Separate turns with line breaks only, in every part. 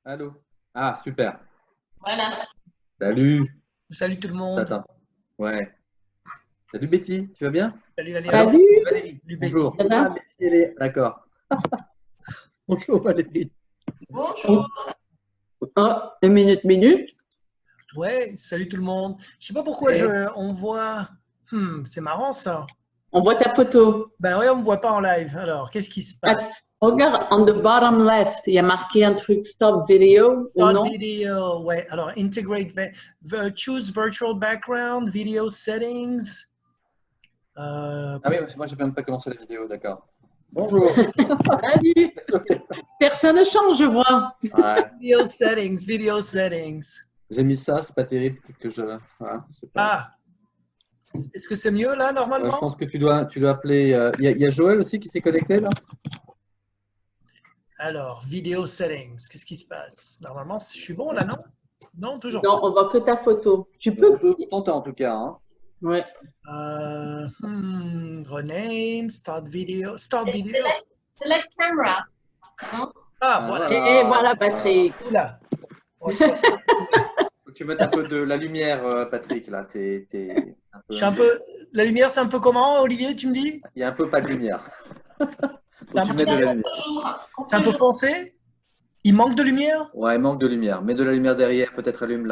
Allô? Ah, super.
Voilà.
Salut.
Salut tout le monde.
Attends. Ouais. Salut Betty, tu vas bien?
Salut Valérie.
Alors,
Salut,
Valérie.
Salut,
Bonjour.
ça va?
Ah, Betty, elle est- D'accord. Bonjour Valérie.
Bonjour.
Oh, une minute.
Ouais, salut tout le monde. Je sais pas pourquoi
Eh.
on voit. C'est marrant ça.
On voit ta photo.
Ben ouais, on me voit pas en live. Alors, qu'est-ce qui se passe?
Regarde, on the bottom left, il y a marqué un truc stop video ou
Start
non?
video. Ouais. Alors, choose virtual background, video settings.
Ah oui, moi j'ai même pas commencé la vidéo, d'accord. Bonjour.
Salut. Personne ne change, je vois.
Ouais.
Video settings.
J'ai mis ça, c'est pas terrible que je. Voilà, je sais pas.
Ah, est-ce que c'est mieux là
Ouais, je
normalement?
pense que tu dois appeler. Il y a Joël aussi qui s'est connecté là?
Alors, video settings. Qu'est-ce qui se passe? Normalement, je suis bon là, non? Non, toujours
Non, on voit que ta photo. Tu peux?
On peut tenter en tout cas. Hein.
Ouais.
pas. Rename, start video. Start video.
Select camera. Non?
Ah,
Ah,
voilà.
Et voilà, Patrick.
Oula.
Faut que tu mettes un peu de la lumière, Patrick. Là, t'es un peu.
Je suis un peu. La lumière, c'est un peu comment, Olivier, tu me dis?
Il y a un peu pas de lumière.
C'est
Faut que tu mettes de la lumière.
C'est un peu foncé? Il manque de lumière?
Ouais, il manque de lumière. Mets de la lumière derrière. Peut-être allume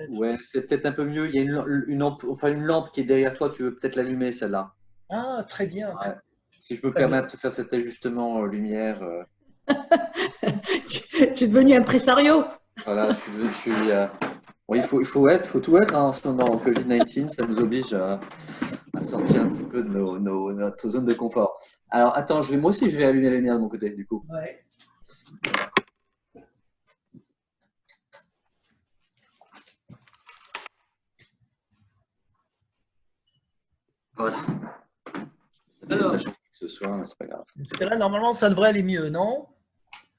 ouais, c'est peut-être un peu mieux. Il y a une lampe qui est derrière toi. Tu veux peut-être l'allumer, celle-là.
Ah, très bien.
Ouais. Si je peux me
Très bien.
permettre de faire cet ajustement lumière.
Tu es devenu impresario.
Voilà, je suis bon, il faut tout être hein, en ce moment. Covid-19, ça nous oblige à sortir un petit peu de notre zone de confort. Alors, attends, moi aussi, je vais allumer la lumière de mon côté, du coup.
Ouais.
Voilà.
Alors.
Ça change que ce soit, mais c'est pas grave.
Parce que là, normalement, ça devrait aller mieux, non?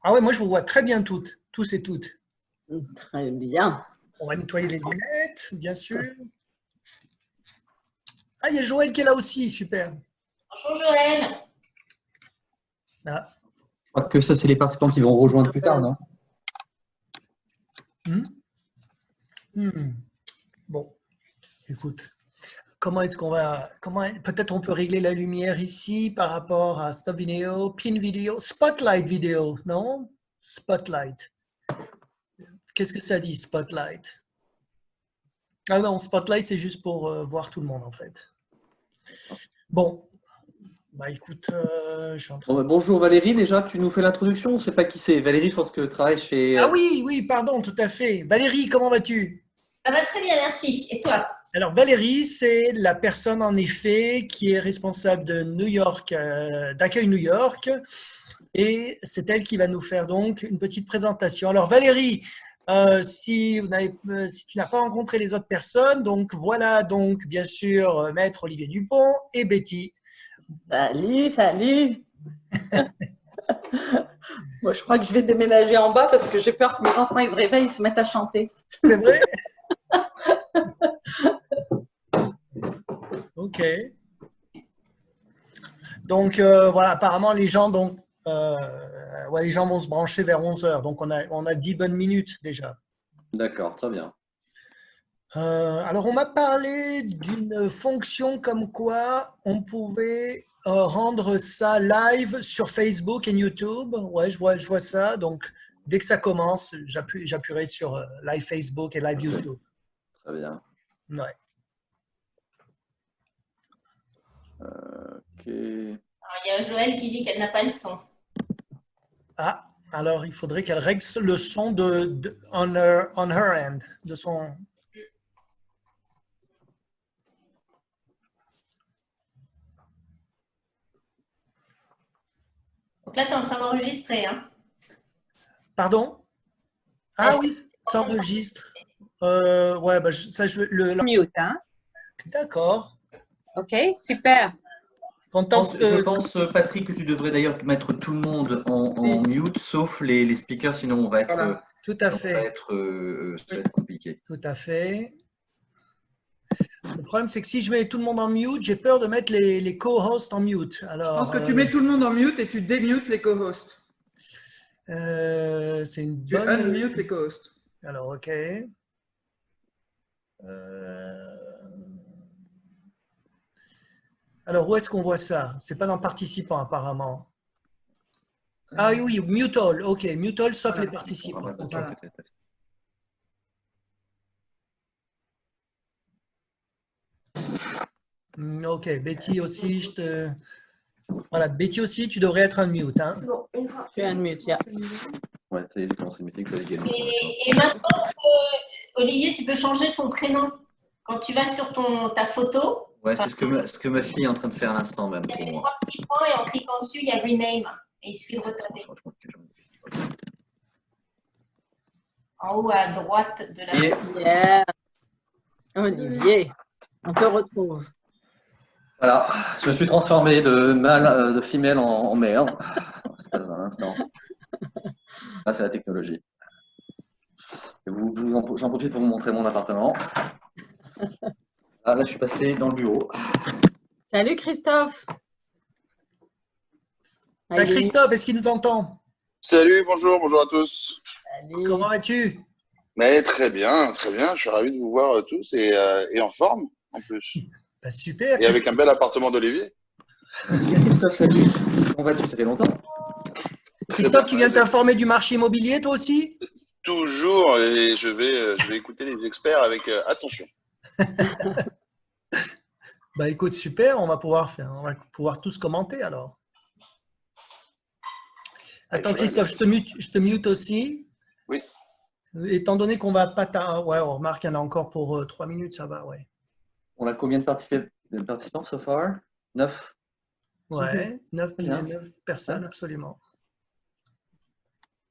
Ah ouais, moi, je vous vois très bien toutes, tous et toutes.
Très bien.
On va nettoyer les lunettes, bien sûr. Ah, il y a Joël qui est là aussi, super.
Bonjour Joël.
Ah.
Je crois que ça, c'est les participants qui vont rejoindre plus tard, non?
Bon, écoute, comment est-ce qu'on va, peut-être on peut régler la lumière ici par rapport à stop vidéo, pin vidéo, spotlight vidéo, non? Spotlight. Qu'est-ce que ça dit, spotlight? Ah non, spotlight, c'est juste pour voir tout le monde, en fait. Bon, bah écoute, je suis en train de...
Bonjour Valérie, déjà, tu nous fais l'introduction? On ne sait pas qui c'est. Valérie, je pense que travaille chez…
Ah oui, pardon, tout à fait. Valérie, comment vas-tu?
Ça va très bien, merci. Et toi?
Alors Valérie, c'est la personne en effet qui est responsable de New York, d'Accueil New York, et c'est elle qui va nous faire donc une petite présentation. Alors Valérie, si tu n'as pas rencontré les autres personnes, donc voilà donc bien sûr Maître Olivier Dupont et Betty.
Salut. Moi, je crois que je vais déménager en bas parce que j'ai peur que mes enfants ils se réveillent, ils se mettent à chanter.
C'est vrai? Ok. Donc voilà, apparemment les gens les gens vont se brancher vers 11h. Donc on a 10 bonnes minutes déjà.
D'accord, très bien.
Alors on m'a parlé d'une fonction comme quoi on pouvait rendre ça live sur Facebook et YouTube. Ouais, je vois ça. Donc dès que ça commence, j'appuierai sur live Facebook et live YouTube.
Très bien.
Ouais.
Ok.
Alors, il y a Joël qui dit qu'elle n'a pas le son.
Ah, alors il faudrait qu'elle règle le son on her end, de son.
Donc là, tu es en train d'enregistrer. Hein?
Pardon? Ah oui, ça enregistre. Ouais, bah,
Mute, hein?
D'accord.
Ok, super.
Je pense, Patrick, que tu devrais d'ailleurs mettre tout le monde en mute, sauf les speakers, sinon on va être,
voilà, tout à fait.
ça va être compliqué.
Tout à fait. Le problème, c'est que si je mets tout le monde en mute, j'ai peur de mettre les co-hosts en mute. Alors,
Je pense que tu mets tout le monde en mute et tu démutes les co-hosts.
c'est une
Tu
bonne.
unmute les co-hosts.
Alors, OK. Alors, où est-ce qu'on voit ça? C'est pas dans participants, apparemment. Ah oui, mute all. OK, mute all, sauf
Voilà.
les participants.
On va pas
OK.
Voilà.
peut-être.
OK, Betty aussi, Voilà, Betty aussi, tu devrais être un mute. Hein?
Je suis unmute, yeah.
Ouais, ça y est, j'ai commencé le meeting, fallait gagner.
Et maintenant, Olivier, tu peux changer ton prénom. Quand tu vas sur ta photo,
Ouais, c'est ce que ma fille est en train de faire à l'instant même
il y a
pour
les
moi.
3 petits points et en cliquant dessus, il y a Rename. Et il suffit de retaper en haut à droite de la
Et
Yeah. Olivier, on te retrouve.
voilà, je me suis transformé de mâle, de femelle en male. C'est pas un instant. Là, c'est la technologie. J'en profite pour vous montrer mon appartement. Ah, là, je suis passé dans le bureau.
Salut Christophe.
Ben, Christophe, est-ce qu'il nous entend?
Salut, bonjour à tous.
Salut.
Comment vas-tu?
Mais très bien, je suis ravi de vous voir tous et en forme en plus.
Ben, super.
Et avec un bel appartement d'Olivier.
Merci Christophe, salut. Comment vas-tu? Ça fait longtemps.
Christophe, tu viens de t'informer du marché immobilier, toi aussi?
Toujours, et je vais écouter les experts avec attention.
Bah écoute, super, on va pouvoir tous commenter alors. Attends Christophe, je te mute aussi.
Oui.
Étant donné qu'on va pas ouais, on remarque qu'il y en a encore pour 3 minutes, ça va, ouais.
On a combien de participants so far? 9.
Ouais, 9
Bien.
personnes, absolument.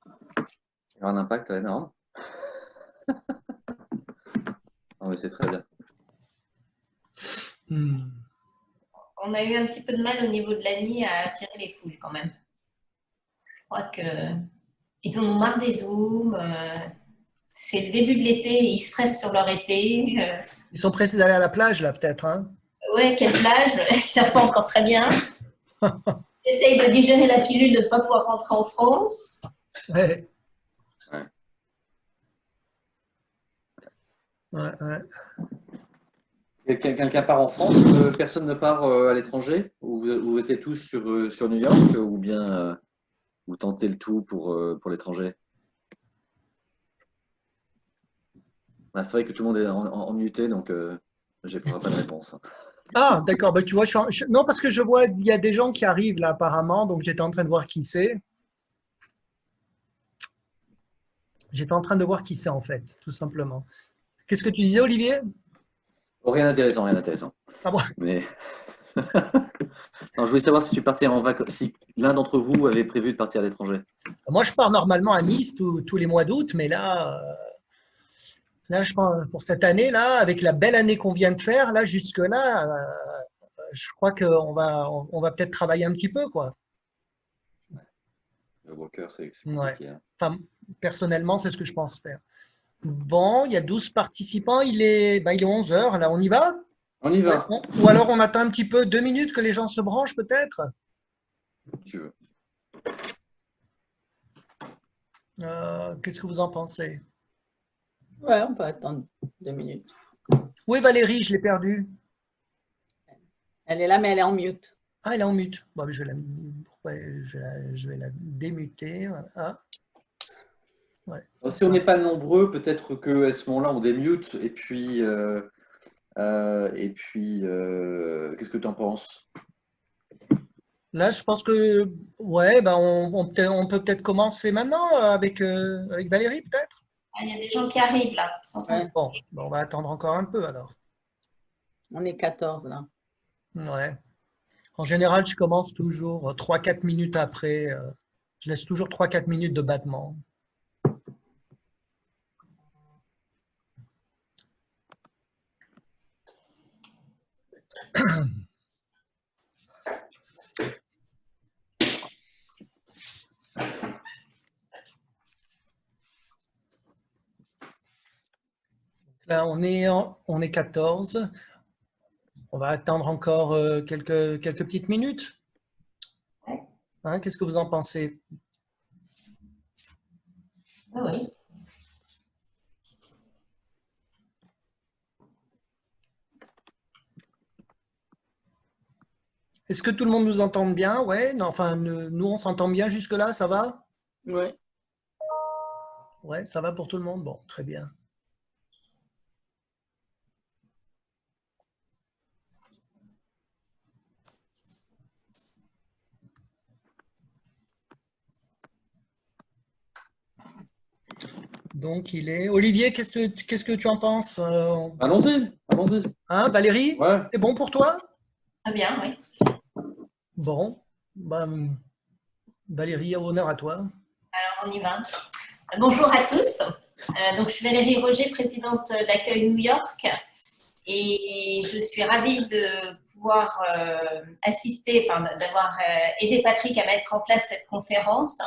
Il y aura un impact énorme. Non, mais c'est très bien.
On a eu un petit peu de mal au niveau de l'ANI à attirer les foules quand même. Je crois qu'ils en ont marre des Zooms. C'est le début de l'été, ils stressent sur leur été.
Ils sont pressés d'aller à la plage, là, peut-être, hein?
Ouais, quelle plage? Ils ne savent pas encore très bien. Ils essayent de digérer la pilule de ne pas pouvoir rentrer en France.
Ouais.
Ouais.
Ouais.
Quelqu'un part en France, personne ne part à l'étranger? Ou vous restez tous sur New York, ou bien vous tentez le tout pour l'étranger? Ah, c'est vrai que tout le monde est en muté, donc je n'aurai pas de réponse.
Ah, d'accord. Bah, tu vois, non, parce que je vois, il y a des gens qui arrivent là apparemment, donc j'étais en train de voir qui c'est. J'étais en train de voir qui c'est en fait, tout simplement. Qu'est-ce que tu disais, Olivier?
Oh, rien d'intéressant, rien d'intéressant.
Ah bon?
Mais non, je voulais savoir si tu partais en vacances, si l'un d'entre vous avait prévu de partir à l'étranger.
Moi, je pars normalement à Nice tous les mois d'août, mais là, je pense pour cette année là, avec la belle année qu'on vient de faire, là jusque là, je crois qu'on va peut-être travailler un petit peu, quoi.
Le broker, c'est
Ouais.
compliqué. Hein.
Enfin, personnellement, c'est ce que je pense faire. Bon, il y a 12 participants, il est 11 heures, là, on y va?
On y va,
Ou alors on attend un petit peu, 2 minutes que les gens se branchent peut-être?
si tu veux.
Qu'est-ce que vous en pensez?
Ouais, on peut attendre 2 minutes.
Où est Valérie? Je l'ai perdue.
Elle est là, mais elle est en mute.
Ah, elle est en mute. Bon, je vais la démuter. Voilà. Ouais.
Si on n'est pas nombreux, peut-être qu'à ce moment-là, on démute. Et puis, qu'est-ce que tu en penses?
Là, je pense que ouais, on peut peut-être commencer maintenant avec Valérie, peut-être.
Ah, il y a des gens qui arrivent là. Ils sont en train de se-
Bon, on va attendre encore un peu alors.
On est 14 là.
Ouais. En général, je commence toujours 3-4 minutes après. Je laisse toujours 3-4 minutes de battement. Ben, on est 14. On va attendre encore quelques petites minutes. Hein, qu'est-ce que vous en pensez?
Ah oui.
Est-ce que tout le monde nous entend bien? Ouais, non, enfin, nous, on s'entend bien jusque-là, ça va?
Oui.
Ouais, ça va pour tout le monde? Bon, très bien. Donc, il est… Olivier, qu'est-ce que tu en penses?
Allons-y, allons-y.
Hein, Valérie?
Ouais.
C'est bon pour toi?
Très bien, oui.
Bon, ben, Valérie, honneur à toi.
Alors, on y va. Bonjour à tous. Donc, je suis Valérie Roger, présidente d'Accueil New York. Et je suis ravie de pouvoir assister, enfin, d'avoir aidé Patrick à mettre en place cette conférence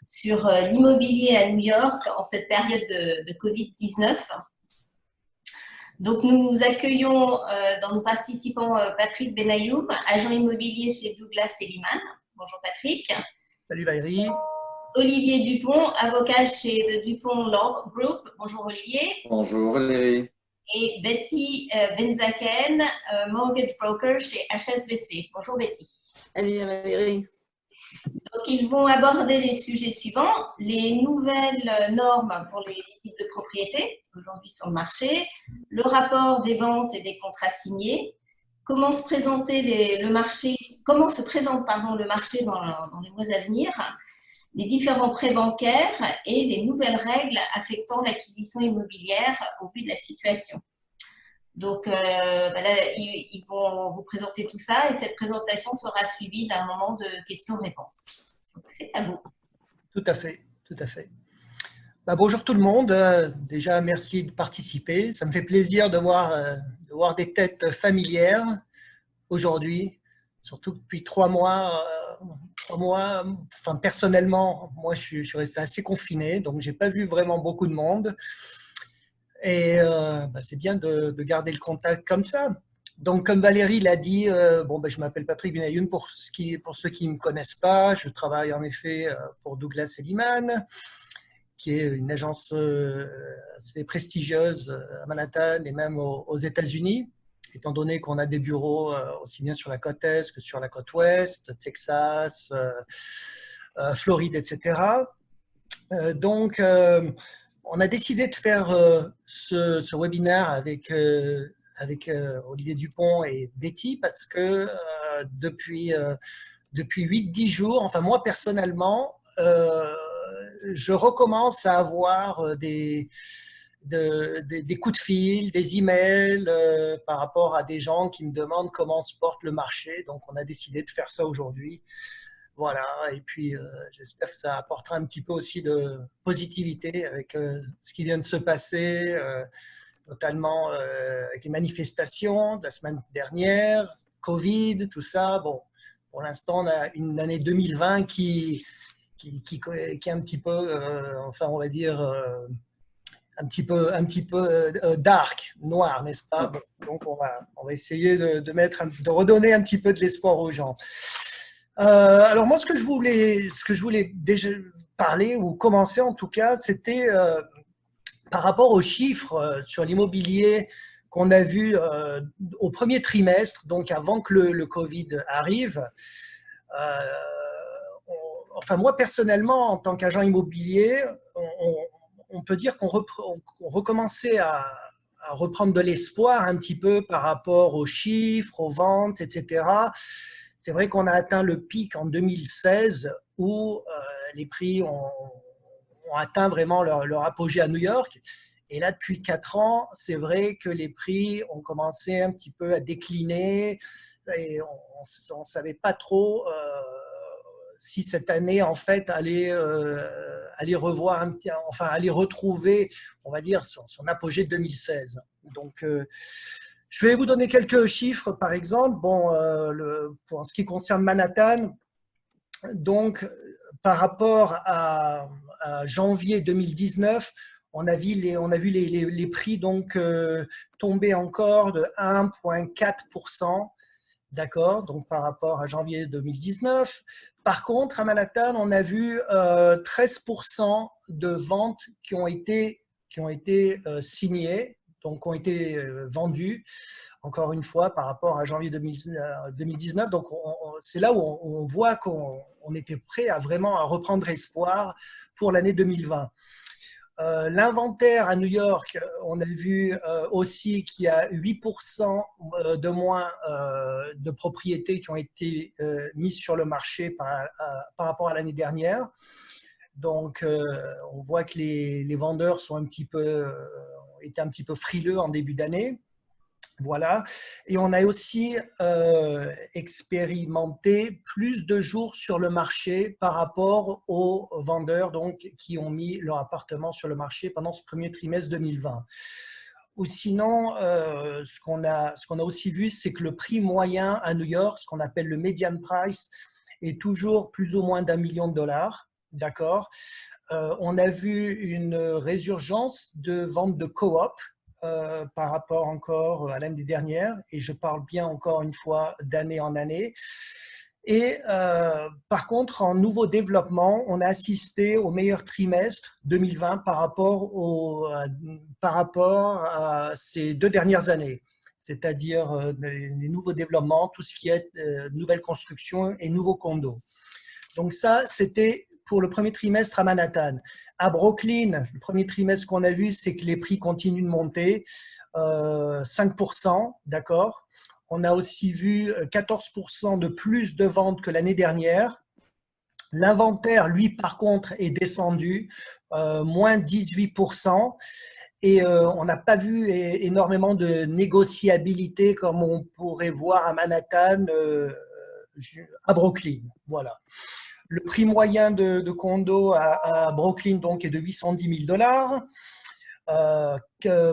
sur l'immobilier à New York en cette période de Covid-19. Donc, nous accueillons dans nos participants Patrick Benayoum, agent immobilier chez Douglas Elliman. Bonjour Patrick.
Salut Valérie.
Olivier Dupont, avocat chez The Dupont Law Group. Bonjour Olivier.
Bonjour Valérie.
Et Betty Benzaken, mortgage broker chez HSBC. Bonjour Betty.
Salut Valérie.
Donc, ils vont aborder les sujets suivants. Les nouvelles normes pour les visites de propriété aujourd'hui sur le marché, le rapport des ventes et des contrats signés, comment se présente le marché dans les mois à venir, les différents prêts bancaires et les nouvelles règles affectant l'acquisition immobilière au vu de la situation. Donc, là, ils vont vous présenter tout ça et cette présentation sera suivie d'un moment de questions-réponses. Donc, c'est à vous.
Tout à fait, tout à fait. Bah, bonjour tout le monde. Déjà, merci de participer. Ça me fait plaisir de voir des têtes familières aujourd'hui, surtout que depuis 3 mois, enfin, personnellement, moi, je suis resté assez confiné, donc je n'ai pas vu vraiment beaucoup de monde. Et c'est bien de garder le contact comme ça. Donc, comme Valérie l'a dit, je m'appelle Patrick Benayoun pour ceux qui ne me connaissent pas. Je travaille en effet pour Douglas Elliman, qui est une agence assez prestigieuse à Manhattan et même aux États-Unis, étant donné qu'on a des bureaux aussi bien sur la côte Est que sur la côte Ouest, Texas, Floride, etc. Donc, on a décidé de faire ce webinaire avec Olivier Dupont et Betty parce que depuis 8-10 jours, enfin moi personnellement, je recommence à avoir des coups de fil, des emails par rapport à des gens qui me demandent comment se porte le marché. Donc, on a décidé de faire ça aujourd'hui. Voilà, et puis j'espère que ça apportera un petit peu aussi de positivité avec ce qui vient de se passer, notamment avec les manifestations de la semaine dernière, Covid, tout ça. Bon, pour l'instant, on a une année 2020 qui est un petit peu, enfin, on va dire, un petit peu dark, noir, n'est-ce pas? Bon, donc, on va essayer de redonner un petit peu de l'espoir aux gens. Alors moi, ce que je voulais déjà parler ou commencer en tout cas, c'était par rapport aux chiffres sur l'immobilier qu'on a vu au premier trimestre, donc avant que le Covid arrive. Enfin moi personnellement, en tant qu'agent immobilier, on peut dire qu'on recommençait à reprendre de l'espoir un petit peu par rapport aux chiffres, aux ventes, etc. C'est vrai qu'on a atteint le pic en 2016 où les prix ont atteint vraiment leur apogée à New York. Et là, depuis 4 ans, c'est vrai que les prix ont commencé un petit peu à décliner et on ne savait pas trop si cette année, en fait, allait retrouver, on va dire, son apogée de 2016. Donc, je vais vous donner quelques chiffres, par exemple. Bon, pour ce qui concerne Manhattan, donc par rapport à janvier 2019, on a vu les prix donc tomber encore de 1,4%. D'accord, donc par rapport à janvier 2019. Par contre, à Manhattan, on a vu 13% de ventes qui ont été signées, donc ont été vendues, encore une fois, par rapport à janvier 2019. Donc, c'est là où on voit qu'on était prêt à vraiment reprendre espoir pour l'année 2020. L'inventaire à New York, on a vu aussi qu'il y a 8% de moins de propriétés qui ont été mises sur le marché par rapport à l'année dernière. Donc, on voit que les vendeurs sont étaient un petit peu frileux en début d'année. Voilà. Et on a aussi expérimenté plus de jours sur le marché par rapport aux vendeurs donc, qui ont mis leur appartement sur le marché pendant ce premier trimestre 2020. Ou sinon, ce qu'on a aussi vu, c'est que le prix moyen à New York, ce qu'on appelle le median price, est toujours plus ou moins d'1 million de dollars. D'accord. On a vu une résurgence de vente de coop. Par rapport encore à l'année dernière, et je parle bien encore une fois d'année en année. Et par contre, en nouveau développement, on a assisté au meilleur trimestre 2020 par rapport à ces 2 dernières années, c'est-à-dire les nouveaux développements, tout ce qui est nouvelle construction et nouveaux condos. Donc ça, c'était pour le premier trimestre à Manhattan. À Brooklyn, le premier trimestre qu'on a vu, c'est que les prix continuent de monter, 5%, d'accord. On a aussi vu 14% de plus de ventes que l'année dernière. L'inventaire, lui, par contre, est descendu, moins 18%. Et on n'a pas vu énormément de négociabilité comme on pourrait voir à Manhattan, à Brooklyn. Voilà. Le prix moyen de condo à Brooklyn donc, est de 810 000 dollars.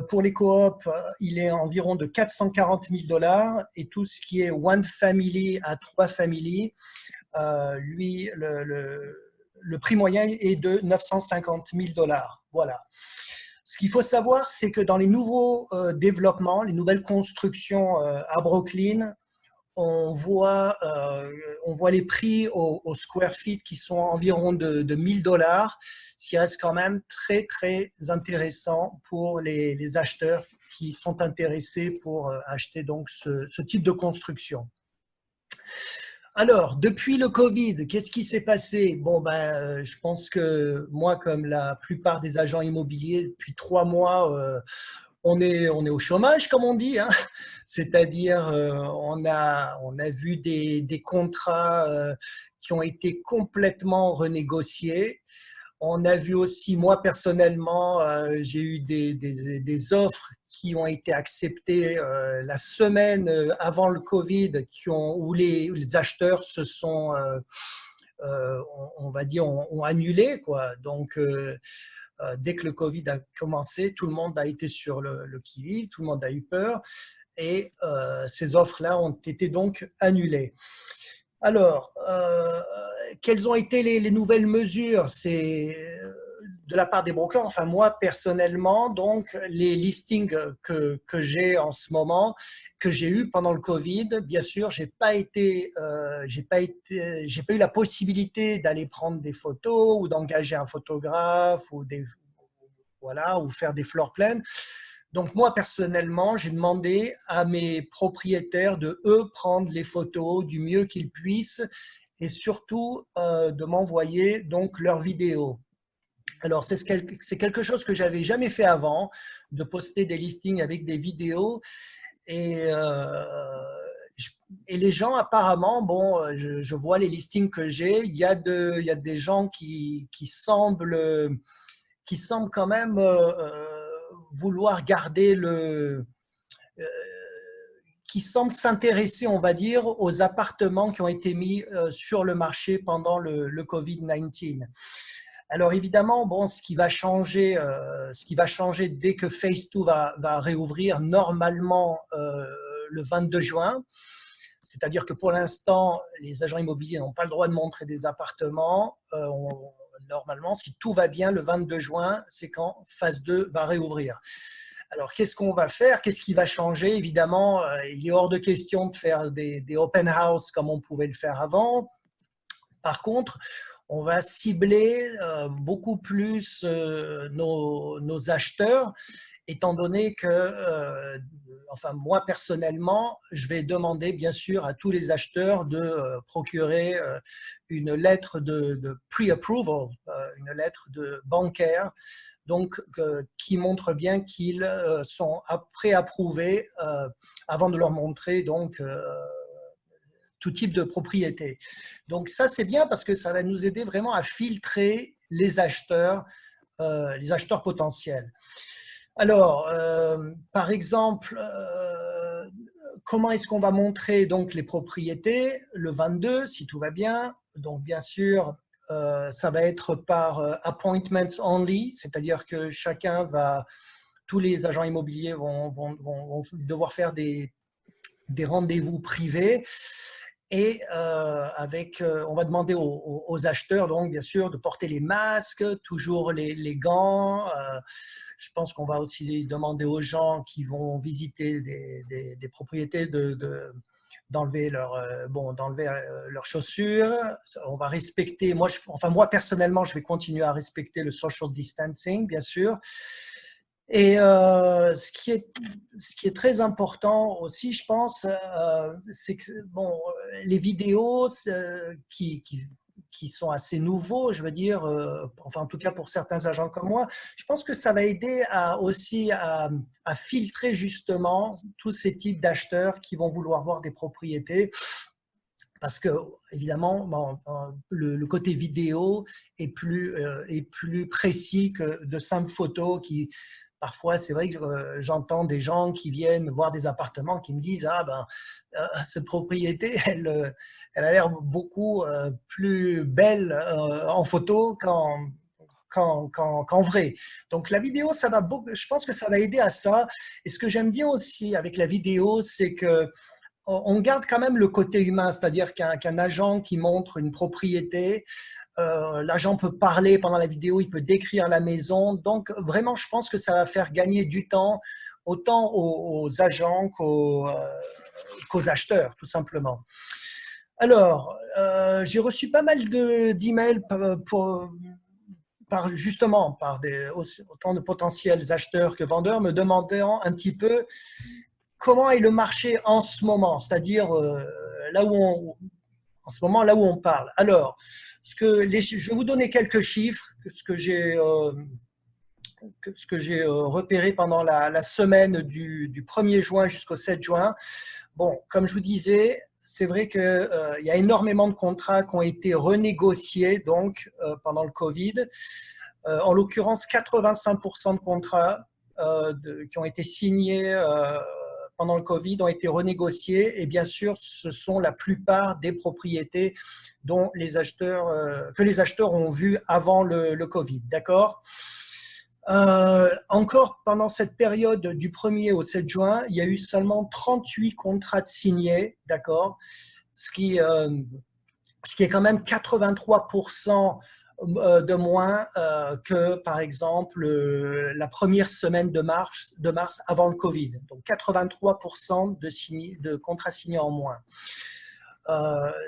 Pour les coops, il est environ de 440 000 dollars. Et tout ce qui est one family à 3 familles, lui, le prix moyen est de 950 000 dollars. Voilà. Ce qu'il faut savoir, c'est que dans les nouveaux développements, les nouvelles constructions à Brooklyn, on voit les prix au square feet qui sont environ de 1000 dollars, ce qui reste quand même très, très intéressant pour les acheteurs qui sont intéressés pour acheter donc ce type de construction. Alors, depuis le Covid, qu'est-ce qui s'est passé? Bon, je pense que moi, comme la plupart des agents immobiliers, depuis 3 mois, on est au chômage, comme on dit, hein. C'est-à-dire on a vu des contrats qui ont été complètement renégociés. On a vu aussi, moi personnellement, j'ai eu des offres qui ont été acceptées la semaine avant le Covid, où les acheteurs se sont, on va dire, ont annulé, quoi. Donc, dès que le Covid a commencé, tout le monde a été sur le qui-vive, tout le monde a eu peur et ces offres-là ont été donc annulées. Alors, quelles ont été les nouvelles mesures? C'est de la part des brokers, enfin moi personnellement, donc les listings que j'ai en ce moment, que j'ai eu pendant le Covid, bien sûr, j'ai pas eu la possibilité d'aller prendre des photos ou d'engager un photographe ou ou faire des floor plans. Donc moi personnellement, j'ai demandé à mes propriétaires de prendre les photos du mieux qu'ils puissent et surtout de m'envoyer donc leurs vidéos. Alors, c'est quelque chose que j'avais jamais fait avant, de poster des listings avec des vidéos. Et les gens, apparemment, bon, je vois les listings que j'ai, il y a des gens qui semblent quand même vouloir garder qui semblent s'intéresser, on va dire, aux appartements qui ont été mis sur le marché pendant le Covid-19. Alors évidemment, bon, ce qui va changer dès que Phase 2 va réouvrir normalement le 22 juin, c'est-à-dire que pour l'instant, les agents immobiliers n'ont pas le droit de montrer des appartements. normalement, si tout va bien, le 22 juin, c'est quand phase 2 va réouvrir. Alors, qu'est-ce qu'on va faire? Qu'est-ce qui va changer? Évidemment, il est hors de question de faire des open house comme on pouvait le faire avant. Par contre, on va cibler beaucoup plus nos acheteurs, étant donné que, enfin moi personnellement, je vais demander bien sûr à tous les acheteurs de procurer une lettre de pre-approval, une lettre bancaire, donc qui montre bien qu'ils sont pré-approuvés avant de leur montrer donc tout type de propriété. Donc ça c'est bien parce que ça va nous aider vraiment à filtrer les acheteurs potentiels. Alors, par exemple, comment est-ce qu'on va montrer donc les propriétés le 22 si tout va bien? Donc bien sûr, ça va être par appointments only, c'est-à-dire que tous les agents immobiliers vont devoir faire des rendez-vous privés. Et on va demander aux acheteurs, donc bien sûr, de porter les masques, toujours les gants. Je pense qu'on va aussi demander aux gens qui vont visiter des propriétés d'enlever leurs chaussures. On va respecter, moi personnellement, je vais continuer à respecter le social distancing, bien sûr. Et ce qui est très important aussi, je pense, c'est que les vidéos qui sont assez nouveaux, je veux dire, enfin en tout cas pour certains agents comme moi, je pense que ça va aider aussi à filtrer justement tous ces types d'acheteurs qui vont vouloir voir des propriétés. Parce que, évidemment, le côté vidéo est plus précis que de simples photos qui, parfois, c'est vrai que j'entends des gens qui viennent voir des appartements qui me disent « Ah, cette propriété, elle a l'air beaucoup plus belle en photo qu'en vrai. » Donc, la vidéo, je pense que ça va aider à ça. Et ce que j'aime bien aussi avec la vidéo, c'est que on garde quand même le côté humain, c'est-à-dire qu'un agent qui montre une propriété, l'agent peut parler pendant la vidéo, il peut décrire la maison. Donc, vraiment, je pense que ça va faire gagner du temps, autant aux agents qu'aux acheteurs, tout simplement. Alors, j'ai reçu pas mal d'emails justement par autant de potentiels acheteurs que vendeurs me demandant un petit peu comment est le marché en ce moment, c'est-à-dire en ce moment, là où on parle. Alors, je vais vous donner quelques chiffres, ce que j'ai repéré pendant la semaine du 1er juin jusqu'au 7 juin. Bon, comme je vous disais, c'est vrai qu'il y a énormément de contrats qui ont été renégociés donc, pendant le Covid. En l'occurrence, 85% de contrats qui ont été signés pendant le Covid ont été renégociés et bien sûr, ce sont la plupart des propriétés que les acheteurs ont vues avant le Covid. D'accord ? Encore pendant cette période du 1er au 7 juin, il y a eu seulement 38 contrats de signés, d'accord ? Ce qui est quand même 83% de moins que, par exemple, la première semaine de mars avant le Covid. Donc, 83% de contrats signés en moins.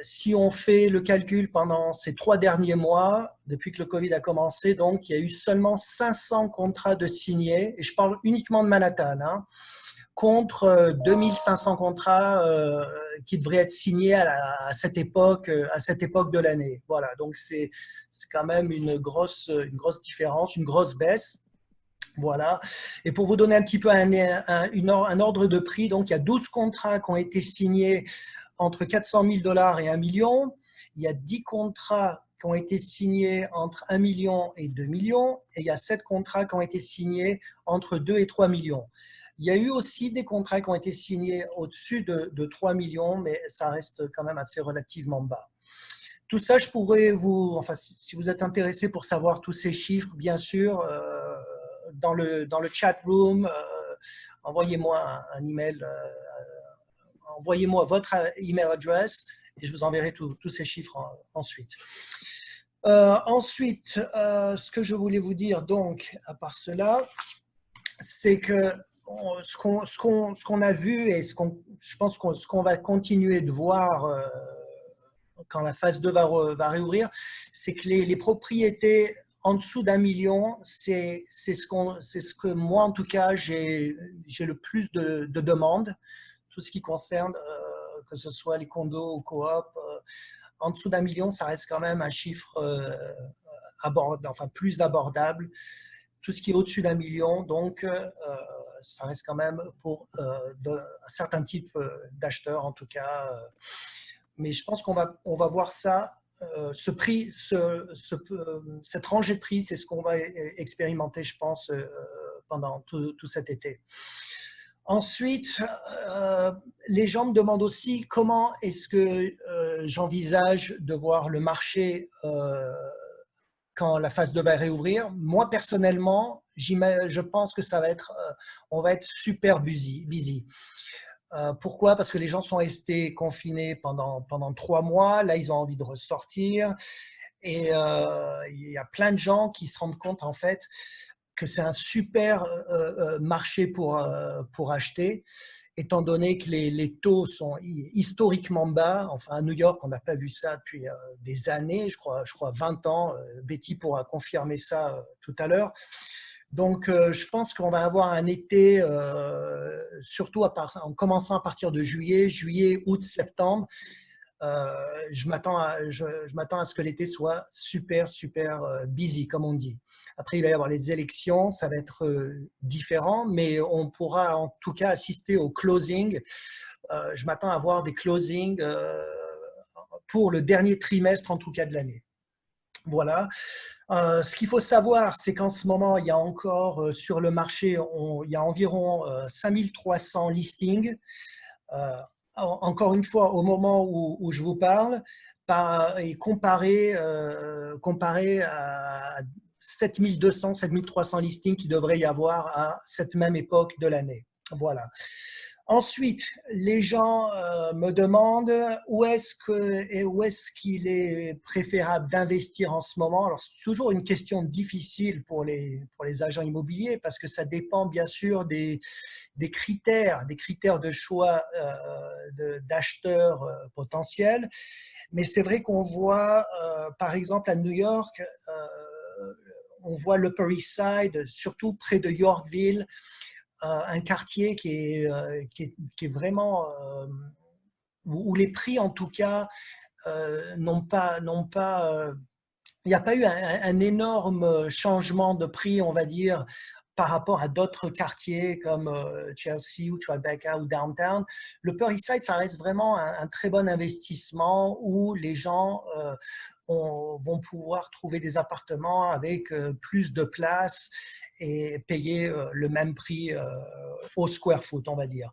Si on fait le calcul pendant ces 3 derniers mois, depuis que le Covid a commencé, donc, il y a eu seulement 500 contrats de signés, et je parle uniquement de Manhattan, hein, contre 2500 contrats qui devraient être signés à cette époque de l'année. Voilà, donc c'est quand même une grosse différence, une grosse baisse. Voilà. Et pour vous donner un petit peu un ordre de prix, donc il y a 12 contrats qui ont été signés entre 400 000 $ et 1 million. Il y a 10 contrats qui ont été signés entre 1 million et 2 millions. Et il y a 7 contrats qui ont été signés entre 2 et 3 millions. Il y a eu aussi des contrats qui ont été signés au-dessus de 3 millions, mais ça reste quand même assez relativement bas. Tout ça, je pourrais si vous êtes intéressé pour savoir tous ces chiffres, bien sûr, dans le chat room, envoyez-moi un email, envoyez-moi votre email address et je vous enverrai tous ces chiffres ensuite. Ensuite, ce que je voulais vous dire, donc, à part cela, c'est que ce qu'on a vu et je pense ce qu'on va continuer de voir quand la phase 2 va réouvrir, c'est que les propriétés en dessous d'1 million, c'est ce que moi, en tout cas, j'ai le plus de demandes, tout ce qui concerne, que ce soit les condos ou coop. En dessous d'1 million, ça reste quand même un chiffre enfin, plus abordable. Tout ce qui est au-dessus d'1 million, donc ça reste quand même pour un certain type d'acheteurs, en tout cas. Mais je pense qu'on va voir ça, ce prix, cette rangée de prix, c'est ce qu'on va expérimenter, je pense, pendant tout cet été. Ensuite, les gens me demandent aussi comment est-ce que j'envisage de voir le marché quand la phase 2 va réouvrir. Moi, personnellement, je pense que on va être super busy. Pourquoi? Parce que les gens sont restés confinés pendant 3 mois. Là, ils ont envie de ressortir. Et il y a plein de gens qui se rendent compte, en fait, que c'est un super marché pour acheter, étant donné que les taux sont historiquement bas. Enfin, à New York, on n'a pas vu ça depuis des années, je crois 20 ans. Betty pourra confirmer ça tout à l'heure. Donc, je pense qu'on va avoir un été, surtout en commençant à partir de juillet, août, septembre. Je m'attends à ce que l'été soit super busy, comme on dit. Après, il va y avoir les élections, ça va être différent, mais on pourra en tout cas assister au closing. Je m'attends à voir des closings pour le dernier trimestre, en tout cas, de l'année. Voilà. Ce qu'il faut savoir, c'est qu'en ce moment, il y a encore sur le marché, il y a environ 5300 listings. Encore une fois, au moment où je vous parle, et comparé à 7200, 7300 listings qu'il devrait y avoir à cette même époque de l'année. Voilà. Ensuite, les gens me demandent où est-ce qu'il est préférable d'investir en ce moment. Alors, c'est toujours une question difficile pour les agents immobiliers parce que ça dépend bien sûr des critères de choix d'acheteurs potentiels. Mais c'est vrai qu'on voit, par exemple, à New York, on voit l'Upper East Side, surtout près de Yorkville, un quartier qui est vraiment où les prix en tout cas n'ont pas il n'y a pas eu un énorme changement de prix, on va dire, par rapport à d'autres quartiers comme Chelsea ou Tribeca ou Downtown. Le Upper East Side, ça reste vraiment un très bon investissement où les gens vont pouvoir trouver des appartements avec plus de place et payer le même prix au square foot, on va dire.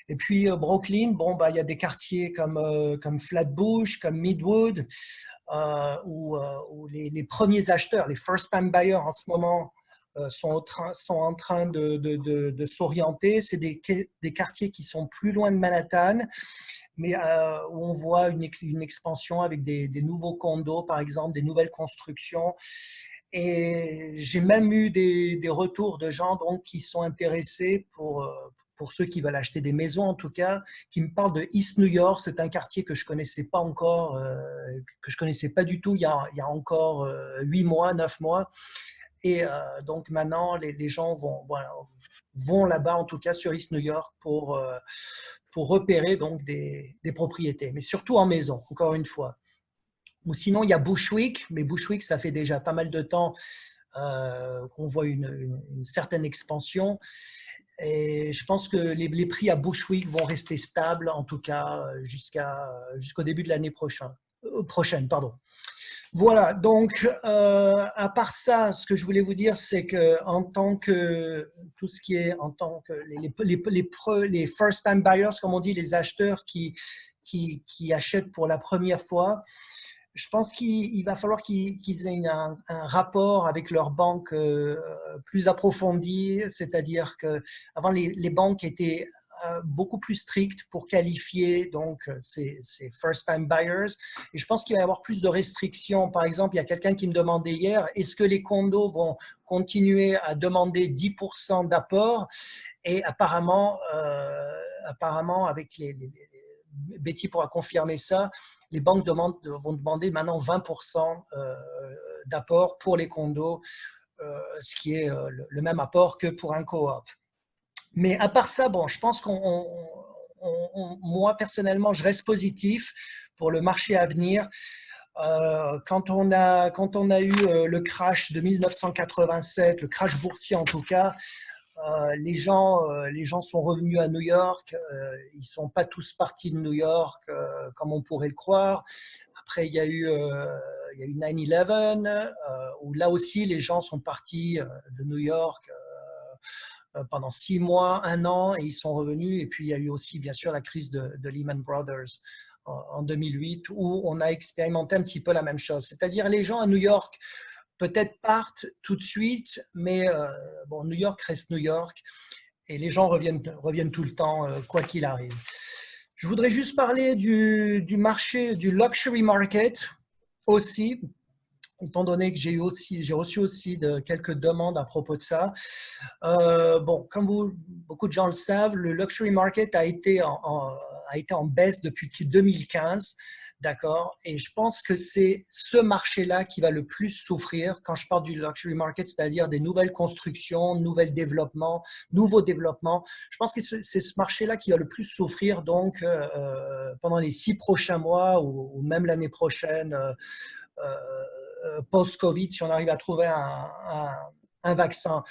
Et puis Brooklyn, bon, il y a des quartiers comme Flatbush, comme Midwood, où les premiers acheteurs, les first-time buyers en ce moment, sont en train de s'orienter. C'est des quartiers qui sont plus loin de Manhattan, mais où on voit une expansion avec des nouveaux condos, par exemple, des nouvelles constructions. Et j'ai même eu des retours de gens donc, qui sont intéressés pour ceux qui veulent acheter des maisons en tout cas, qui me parlent de East New York. C'est un quartier que je connaissais pas encore, que je connaissais pas du tout il y a encore 8 mois, 9 mois. Et donc maintenant, les gens vont là-bas, en tout cas sur East New York, pour repérer donc des propriétés, mais surtout en maison, encore une fois. Ou sinon, il y a Bushwick, mais Bushwick, ça fait déjà pas mal de temps qu'on voit une certaine expansion. Et je pense que les prix à Bushwick vont rester stables, en tout cas, jusqu'au début de l'année prochaine. Voilà, donc à part ça, ce que je voulais vous dire, c'est que en tant que les first-time buyers, comme on dit, les acheteurs qui achètent pour la première fois, je pense qu'il va falloir qu'ils aient un rapport avec leur banque plus approfondi, c'est-à-dire qu'avant les banques étaient beaucoup plus strictes pour qualifier donc ces first-time buyers. Et je pense qu'il va y avoir plus de restrictions. Par exemple, il y a quelqu'un qui me demandait hier, est-ce que les condos vont continuer à demander 10% d'apport? Et apparemment, avec Betty pourra confirmer ça, les banques vont demander maintenant 20% d'apport pour les condos, ce qui est le même apport que pour un coop. Mais à part ça, bon, je pense moi personnellement, je reste positif pour le marché à venir. Quand on a eu le crash de 1987, le crash boursier en tout cas, les gens sont revenus à New York. Ils ne sont pas tous partis de New York comme on pourrait le croire. Après, il y a eu 9/11, où là aussi, les gens sont partis de New York pendant 6 mois, 1 an, et ils sont revenus. Et puis, il y a eu aussi, bien sûr, la crise de Lehman Brothers en 2008, où on a expérimenté un petit peu la même chose. C'est-à-dire, les gens à New York peut-être partent tout de suite, mais bon, New York reste New York, et les gens reviennent tout le temps, quoi qu'il arrive. Je voudrais juste parler du marché, du luxury market aussi, étant donné que j'ai reçu aussi quelques demandes à propos de ça. Bon, comme beaucoup de gens le savent, le luxury market a été en baisse depuis 2015. D'accord. Et je pense que c'est ce marché-là qui va le plus souffrir quand je parle du luxury market, c'est-à-dire des nouvelles constructions, nouveaux développements. Je pense que c'est ce marché-là qui va le plus souffrir donc pendant les 6 prochains mois ou même l'année prochaine, post-Covid, si on arrive à trouver un vaccin.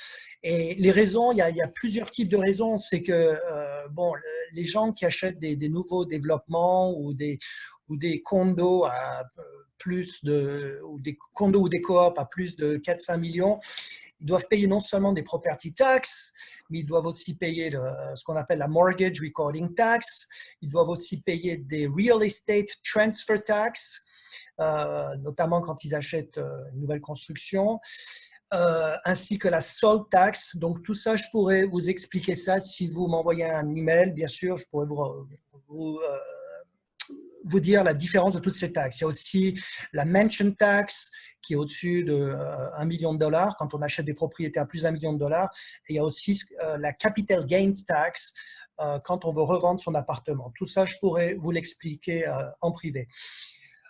Et les raisons, il y a plusieurs types de raisons. C'est que bon, les gens qui achètent des nouveaux développements ou des condos à ou des condos ou des coops à plus de 4-5 millions, ils doivent payer non seulement des property tax, mais ils doivent aussi payer ce qu'on appelle la mortgage recording tax. Ils doivent aussi payer des real estate transfer tax, notamment quand ils achètent une nouvelle construction. Ainsi que la sold tax. Donc tout ça, je pourrais vous expliquer ça si vous m'envoyez un email. Bien sûr, je pourrais vous dire la différence de toutes ces taxes. Il y a aussi la mansion tax qui est au-dessus de $1 million quand on achète des propriétés à plus d'$1 million. Et il y a aussi la capital gains tax quand on veut revendre son appartement. Tout ça, je pourrais vous l'expliquer en privé.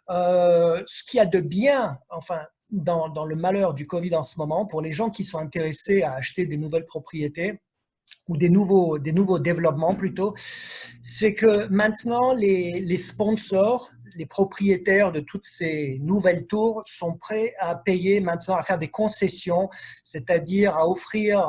Ce qu'il y a de bien, enfin, dans le malheur du Covid en ce moment, pour les gens qui sont intéressés à acheter des nouvelles propriétés ou des nouveaux développements plutôt, c'est que maintenant les sponsors, les propriétaires de toutes ces nouvelles tours sont prêts à payer maintenant, à faire des concessions, c'est-à-dire à offrir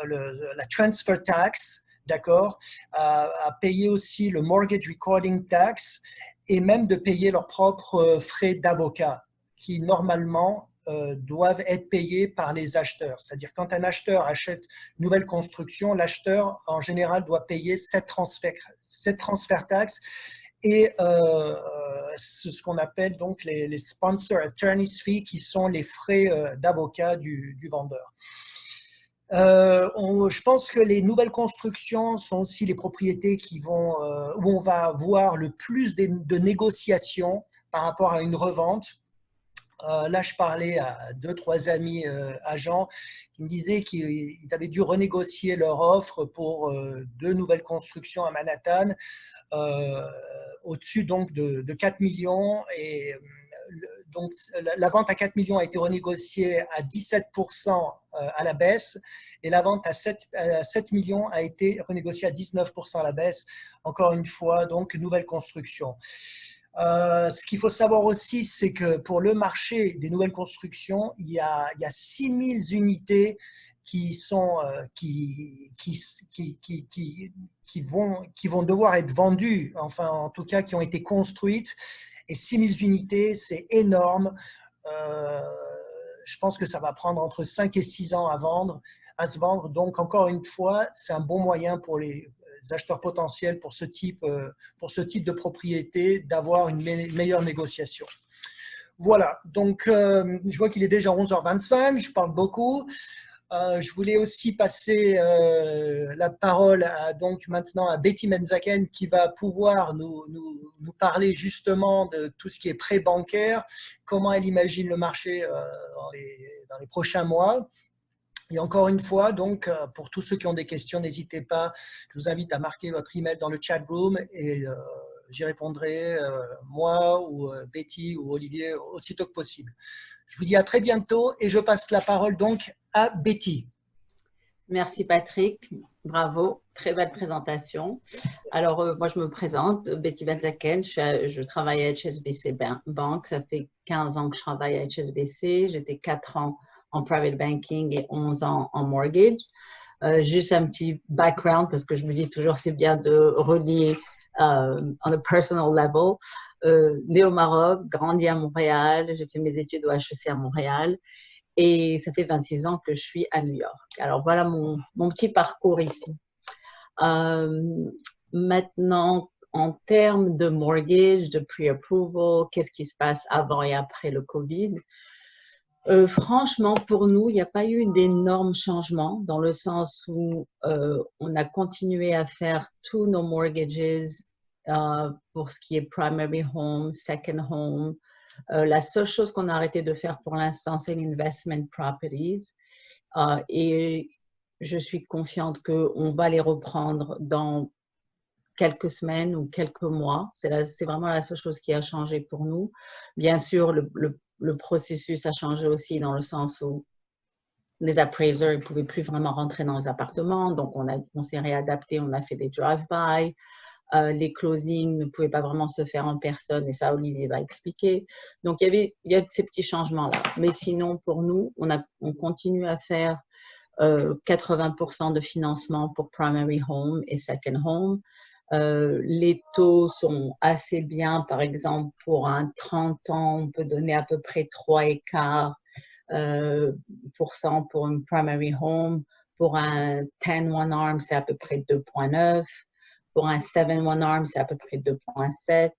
la transfer tax, d'accord, à payer aussi le mortgage recording tax et même de payer leurs propres frais d'avocat qui normalement doivent être payés par les acheteurs. C'est-à-dire quand un acheteur achète une nouvelle construction, l'acheteur en général doit payer cette transfer tax et ce qu'on appelle donc les sponsor attorney's fees qui sont les frais d'avocat du vendeur. Je pense que les nouvelles constructions sont aussi les propriétés où on va avoir le plus de négociations par rapport à une revente. Là, je parlais à 2-3 amis agents qui me disaient qu'ils avaient dû renégocier leur offre pour 2 nouvelles constructions à Manhattan, au-dessus donc de 4 millions. Et donc, la vente à 4 millions a été renégociée à 17% à la baisse et la vente à 7 millions a été renégociée à 19% à la baisse. Encore une fois, donc, nouvelle construction. Ce qu'il faut savoir aussi, c'est que pour le marché des nouvelles constructions, il y a 6000 unités qui vont devoir être vendues, enfin en tout cas qui ont été construites. Et 6000 unités, c'est énorme. Je pense que ça va prendre entre 5 et 6 ans à se vendre. Donc, encore une fois, c'est un bon moyen pour les acheteurs potentiels pour ce type de propriété d'avoir une meilleure négociation. Voilà, donc je vois qu'il est déjà 11h25, je parle beaucoup. Je voulais aussi passer la parole donc maintenant à Betty Benzaken qui va pouvoir nous parler justement de tout ce qui est prêt bancaire, comment elle imagine le marché dans les prochains mois. Et encore une fois, donc, pour tous ceux qui ont des questions, n'hésitez pas. Je vous invite à marquer votre email dans le chat room et j'y répondrai, moi ou Betty ou Olivier, aussitôt que possible. Je vous dis à très bientôt et je passe la parole donc à Betty.
Merci Patrick, bravo, très belle présentation. Alors moi je me présente, Betty Benzaken, je travaille à HSBC Bank, ça fait 15 ans que je travaille à HSBC, j'étais 4 ans en private banking et 11 ans en mortgage. Juste un petit background parce que je me dis toujours c'est bien de relier on a personal level. Née au Maroc, grandi à Montréal, j'ai fait mes études au HEC à Montréal. Et ça fait 26 ans que je suis à New York. Alors, voilà mon petit parcours ici. Maintenant, en termes de mortgage, de pre-approval, qu'est-ce qui se passe avant et après le COVID? Franchement, pour nous, il n'y a pas eu d'énormes changements dans le sens où on a continué à faire tous nos mortgages pour ce qui est primary home, second home. La seule chose qu'on a arrêté de faire pour l'instant, c'est l'investment properties. Et je suis confiante qu'on va les reprendre dans quelques semaines ou quelques mois. C'est vraiment la seule chose qui a changé pour nous. Bien sûr, le processus a changé aussi dans le sens où les appraisers ne pouvaient plus vraiment rentrer dans les appartements. Donc, on s'est réadapté, on a fait des drive-by. Les closings ne pouvaient pas vraiment se faire en personne et ça, Olivier va expliquer. Donc, il y a ces petits changements-là. Mais sinon, pour nous, on continue à faire 80% de financement pour primary home et second home. Les taux sont assez bien. Par exemple, pour un 30 ans, on peut donner à peu près 3,25% pour une primary home. Pour un 10-1 arm, c'est à peu près 2,9. Pour un 7-1 arm, c'est à peu près 2,7.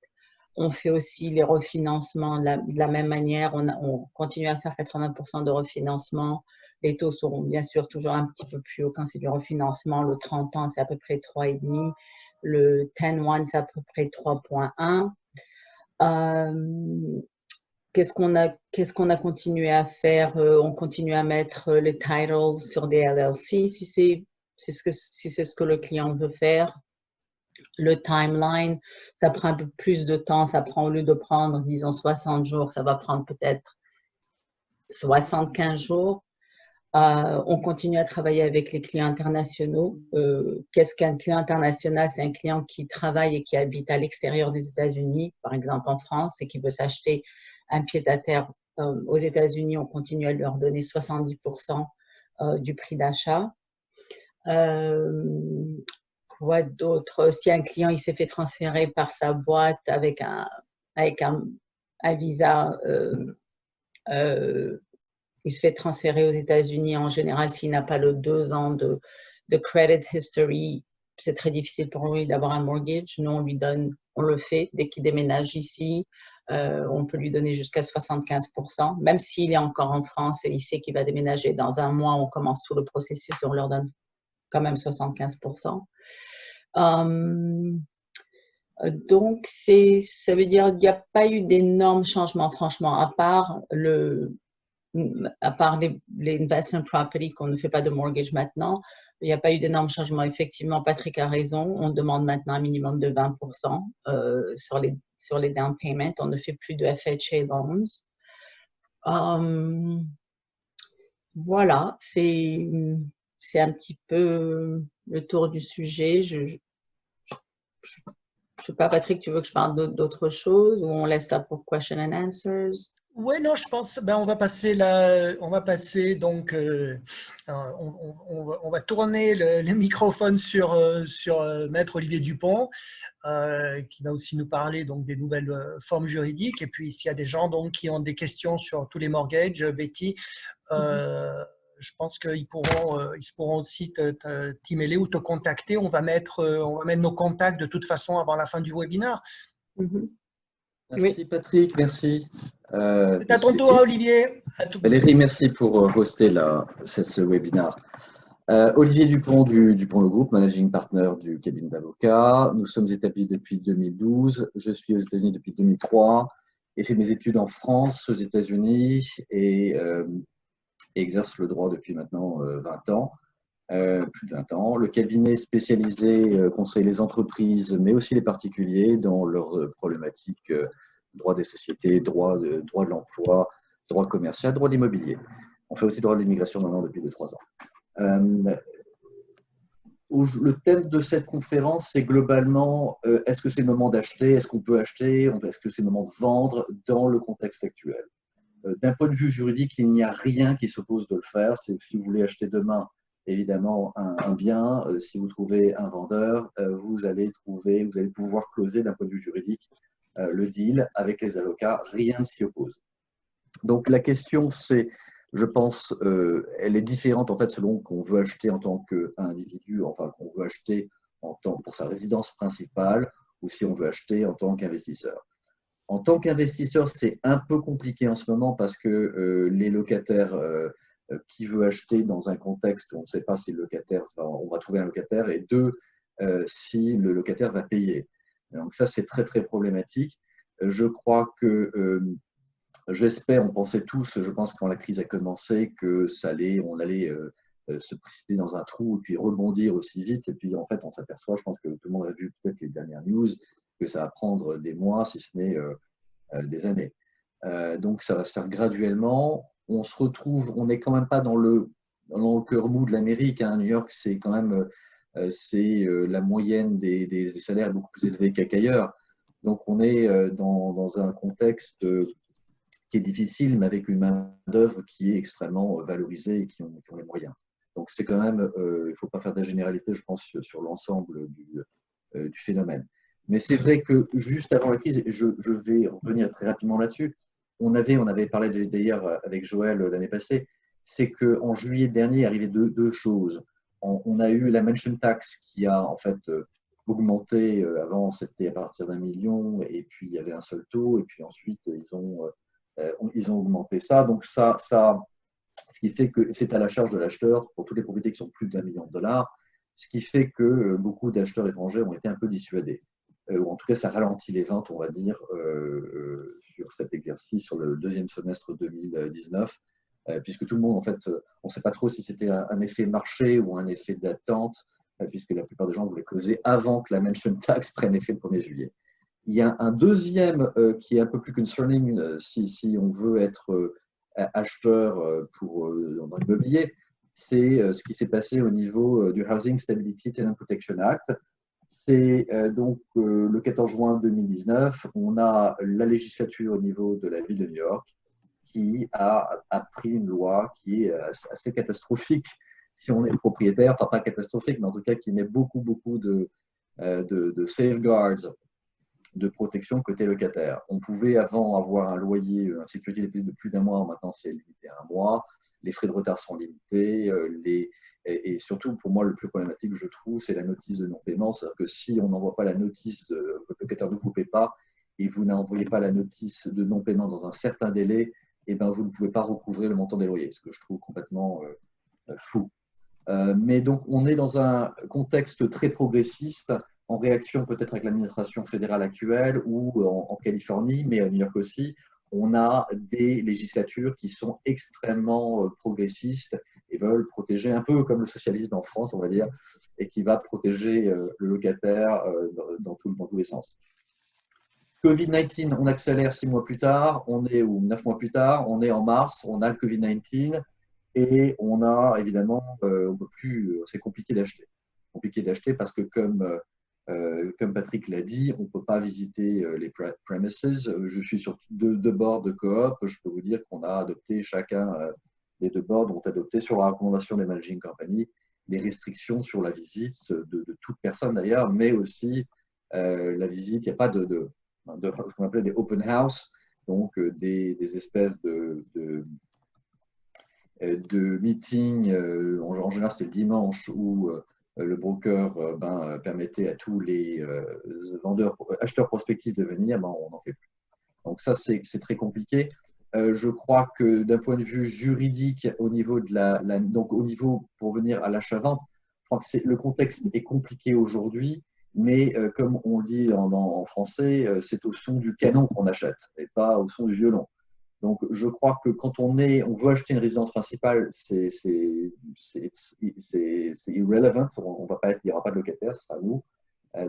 On fait aussi les refinancements de la même manière. On continue à faire 80% de refinancement. Les taux seront bien sûr toujours un petit peu plus hauts quand c'est du refinancement. Le 30 ans, c'est à peu près 3,5. Le 10-1, c'est à peu près 3,1. Qu'est-ce qu'on a continué à faire? On continue à mettre les titles sur des LLC si c'est ce que le client veut faire. Le timeline, ça prend un peu plus de temps. Ça prend, au lieu de prendre, disons, 60 jours, ça va prendre peut-être 75 jours. On continue à travailler avec les clients internationaux. Qu'est-ce qu'un client international? C'est un client qui travaille et qui habite à l'extérieur des États-Unis, par exemple en France, et qui veut s'acheter un pied-à-terre aux États-Unis. On continue à leur donner 70% du prix d'achat. Quoi d'autre? Si un client il s'est fait transférer par sa boîte avec un visa, il se fait transférer aux États-Unis. En général, s'il n'a pas le 2 ans de credit history, c'est très difficile pour lui d'avoir un mortgage. Nous, on le fait dès qu'il déménage ici. On peut lui donner jusqu'à 75%. Même s'il est encore en France et il sait qu'il va déménager dans un mois, on commence tout le processus, on leur donne quand même 75%. Donc, ça veut dire qu'il n'y a pas eu d'énormes changements, franchement, à part les investment property qu'on ne fait pas de mortgage maintenant. Il n'y a pas eu d'énormes changements. Effectivement, Patrick a raison. On demande maintenant un minimum de 20% sur les down payments. On ne fait plus de FHA loans. Voilà, c'est un petit peu le tour du sujet. Je sais pas, Patrick, tu veux que je parle d'autre chose ou on laisse ça pour question and answers?
Oui, non, je pense, on va passer donc, on va tourner le microphone sur Maître Olivier Dupont, qui va aussi nous parler donc des nouvelles formes juridiques. Et puis, s'il y a des gens donc qui ont des questions sur tous les mortgages, Betty, je pense qu'ils pourront aussi t'emailer ou te contacter. On va mettre nos contacts de toute façon avant la fin du webinaire.
Merci Patrick, merci.
C'est à ton tour, Olivier. À tout.
Valérie, merci pour hoster ce webinaire. Olivier Dupont du Dupont Le Groupe, managing partner du cabinet d'avocats. Nous sommes établis depuis 2012. Je suis aux États-Unis depuis 2003 et fait mes études en France, aux États-Unis et exerce le droit depuis maintenant 20 ans. Plus de 20 ans. Le cabinet spécialisé conseille les entreprises, mais aussi les particuliers dans leurs problématiques droit des sociétés, droit de l'emploi, droit commercial, droit de l'immobilier. On fait aussi droit de l'immigration maintenant depuis 2-3 ans. Le thème de cette conférence, c'est globalement, est-ce que c'est le moment d'acheter, est-ce qu'on peut acheter, est-ce que c'est le moment de vendre dans le contexte actuel. D'un point de vue juridique, il n'y a rien qui s'oppose de le faire. Si vous voulez acheter demain, évidemment, un bien, si vous trouvez un vendeur, vous allez pouvoir closer d'un point de vue juridique le deal avec les avocats. Rien ne s'y oppose. Donc la question, c'est, je pense, elle est différente en fait selon qu'on veut acheter en tant qu'individu, enfin qu'on veut acheter pour sa résidence principale ou si on veut acheter en tant qu'investisseur. En tant qu'investisseur, c'est un peu compliqué en ce moment parce que les locataires qui veulent acheter dans un contexte où on ne sait pas si le locataire, on va trouver un locataire et si le locataire va payer. Donc ça, c'est très, très problématique. Je crois que, j'espère, on pensait tous, je pense quand la crise a commencé, que on allait se précipiter dans un trou et puis rebondir aussi vite. Et puis en fait, on s'aperçoit, je pense que tout le monde a vu peut-être les dernières news, que ça va prendre des mois, si ce n'est des années. Donc ça va se faire graduellement. On n'est quand même pas dans le cœur mou de l'Amérique. New York, c'est quand même la moyenne des salaires beaucoup plus élevés qu'ailleurs. Donc on est dans un contexte qui est difficile, mais avec une main-d'œuvre qui est extrêmement valorisée et qui ont les moyens. Donc c'est quand même, il ne faut pas faire de généralité, je pense, sur l'ensemble du phénomène. Mais c'est vrai que juste avant la crise, et je vais revenir très rapidement là-dessus, on avait parlé d'ailleurs avec Joël l'année passée, c'est qu'en juillet dernier, il arrivait deux choses. On a eu la mention tax qui a en fait augmenté. Avant, c'était à partir d'1 million, et puis il y avait un seul taux, et puis ensuite, ils ont augmenté ça. Donc ce qui fait que c'est à la charge de l'acheteur pour toutes les propriétés qui sont plus d'1 million de dollars, ce qui fait que beaucoup d'acheteurs étrangers ont été un peu dissuadés. Ou en tout cas, ça ralentit les ventes, on va dire, sur cet exercice, sur le deuxième semestre 2019, puisque tout le monde, en fait, on ne sait pas trop si c'était un effet marché ou un effet d'attente, puisque la plupart des gens voulaient closer avant que la mention tax prenne effet le 1er juillet. Il y a un deuxième qui est un peu plus concerning si on veut être acheteur dans l'immobilier, c'est ce qui s'est passé au niveau du Housing Stability Tenant Protection Act. C'est donc le 14 juin 2019, on a la législature au niveau de la ville de New York qui a pris une loi qui est assez catastrophique si on est propriétaire, enfin pas catastrophique, mais en tout cas qui met beaucoup de safeguards de protection côté locataire. On pouvait avant avoir un loyer, une sécurité de plus d'1 mois, maintenant c'est limité à 1 mois, les frais de retard sont limités, et surtout, pour moi, le plus problématique, je trouve, c'est la notice de non-paiement. C'est-à-dire que si on n'envoie pas la notice, votre locataire ne vous paie pas, et vous n'envoyez pas la notice de non-paiement dans un certain délai, et ben, vous ne pouvez pas recouvrir le montant des loyers, ce que je trouve complètement fou. Mais donc, on est dans un contexte très progressiste, en réaction peut-être avec l'administration fédérale actuelle ou en Californie, mais à New York aussi, on a des législatures qui sont extrêmement progressistes et veulent protéger, un peu comme le socialisme en France, on va dire, et qui va protéger le locataire dans tous les sens. Covid-19, on accélère 6 mois plus tard, ou 9 mois plus tard, on est en mars, on a le Covid-19 et on a évidemment, c'est compliqué d'acheter. Compliqué d'acheter parce que comme Patrick l'a dit, on ne peut pas visiter les premises. Je suis sur deux boards de coop. Je peux vous dire qu'on a adopté chacun des 2 boards ont adopté sur la recommandation des managing companies des restrictions sur la visite de toute personne d'ailleurs, mais aussi la visite. Il n'y a pas de ce qu'on appelait des open house, donc des espèces de meetings. En général, c'est le dimanche où le broker permettait à tous les acheteurs prospectifs de venir, on n'en fait plus. Donc ça, c'est très compliqué. Je crois que d'un point de vue juridique, au niveau de donc au niveau pour venir à l'achat-vente, je crois que le contexte est compliqué aujourd'hui, mais comme on le dit en français, c'est au son du canon qu'on achète et pas au son du violon. Donc je crois que quand on veut acheter une résidence principale, c'est irrelevant, il n'y aura pas de locataire, ce sera nous.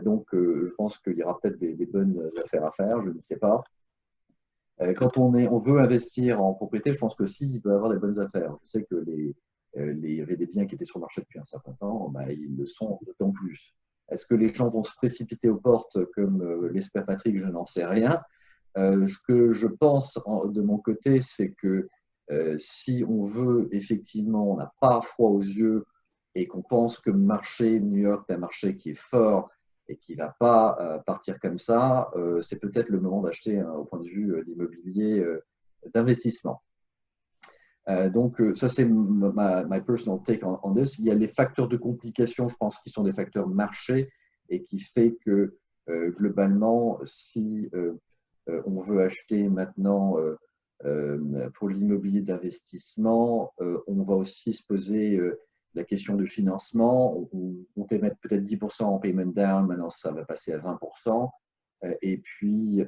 Donc je pense qu'il y aura peut-être des bonnes affaires à faire, je ne sais pas. Quand on veut investir en propriété, je pense que si, il peut y avoir des bonnes affaires. Je sais que il y avait des biens qui étaient sur le marché depuis un certain temps, bah, ils le sont d'autant plus. Est-ce que les gens vont se précipiter aux portes comme l'espère Patrick? Je n'en sais rien. Ce que je pense de mon côté, c'est que si on veut, effectivement, on n'a pas froid aux yeux et qu'on pense que le marché New York est un marché qui est fort et qui ne va pas partir comme ça, c'est peut-être le moment d'acheter au point de vue d'immobilier d'investissement. Donc, ça, c'est my personal take on this. Il y a les facteurs de complication, je pense, qui sont des facteurs marché et qui fait que, globalement, si on veut acheter maintenant pour l'immobilier d'investissement, on va aussi se poser la question du financement. On peut mettre peut-être 10% en payment down, maintenant ça va passer à 20%. Et puis,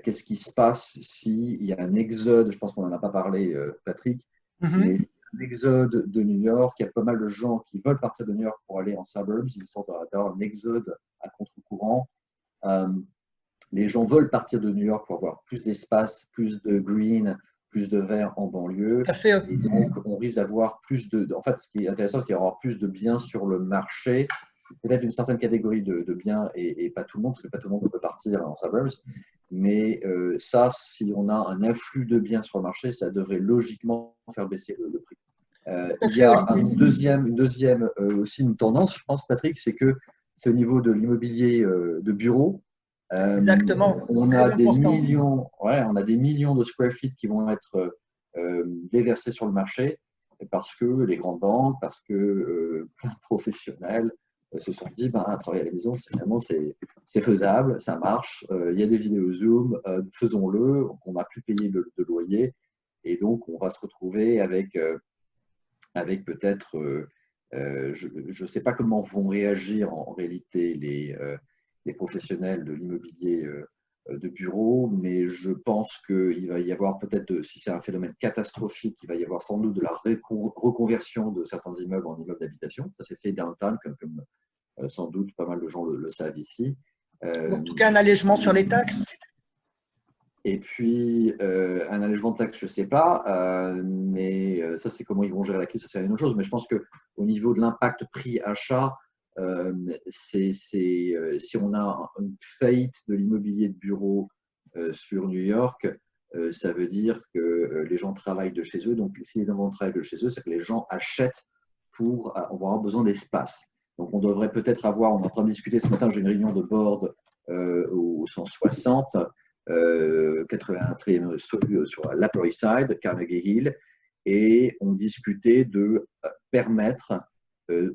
qu'est-ce qui se passe s'il y a un exode? Je pense qu'on n'en a pas parlé, Patrick, mais un exode de New York. Il y a pas mal de gens qui veulent partir de New York pour aller en suburbs. Ils sont d'avoir un exode à contre-courant. Les gens veulent partir de New York pour avoir plus d'espace, plus de green, plus de vert en banlieue. Et donc, on risque d'avoir plus de… En fait, ce qui est intéressant, c'est qu'il y aura plus de biens sur le marché, peut-être une certaine catégorie de biens et pas tout le monde, parce que pas tout le monde peut partir en suburbs. Mais ça, si on a un afflux de biens sur le marché, ça devrait logiquement faire baisser le prix. Il y a une deuxième aussi une tendance, je pense, Patrick, c'est que c'est au niveau de l'immobilier de bureau.
Exactement.
On a des millions, on a des millions de square feet qui vont être déversés sur le marché parce que les grandes banques, parce que plein de professionnels se sont dit, travailler à la maison, finalement, c'est faisable, ça marche, il y a des vidéos Zoom, faisons-le, on ne va plus payer de loyer et donc on va se retrouver avec peut-être, je ne sais pas comment vont réagir en réalité les professionnels de l'immobilier de bureau, mais je pense qu'il va y avoir peut-être, si c'est un phénomène catastrophique, il va y avoir sans doute de la reconversion de certains immeubles en immeubles d'habitation. Ça s'est fait downtown, comme sans doute pas mal de gens le savent ici.
En tout cas, un allègement sur les taxes.
Et puis, un allègement de taxes, je ne sais pas, mais ça, c'est comment ils vont gérer la crise, ça, c'est une autre chose. Mais je pense qu'au niveau de l'impact prix-achat, si on a une faillite de l'immobilier de bureau sur New York, ça veut dire que les gens travaillent de chez eux. Donc, si les gens travaillent de chez eux, c'est que les gens achètent pour avoir besoin d'espace. Donc, on devrait peut-être avoir, on est en train de discuter ce matin, j'ai une réunion de board au 160, 83e sur l'Upper East Side, Carnegie Hill, et on discutait de permettre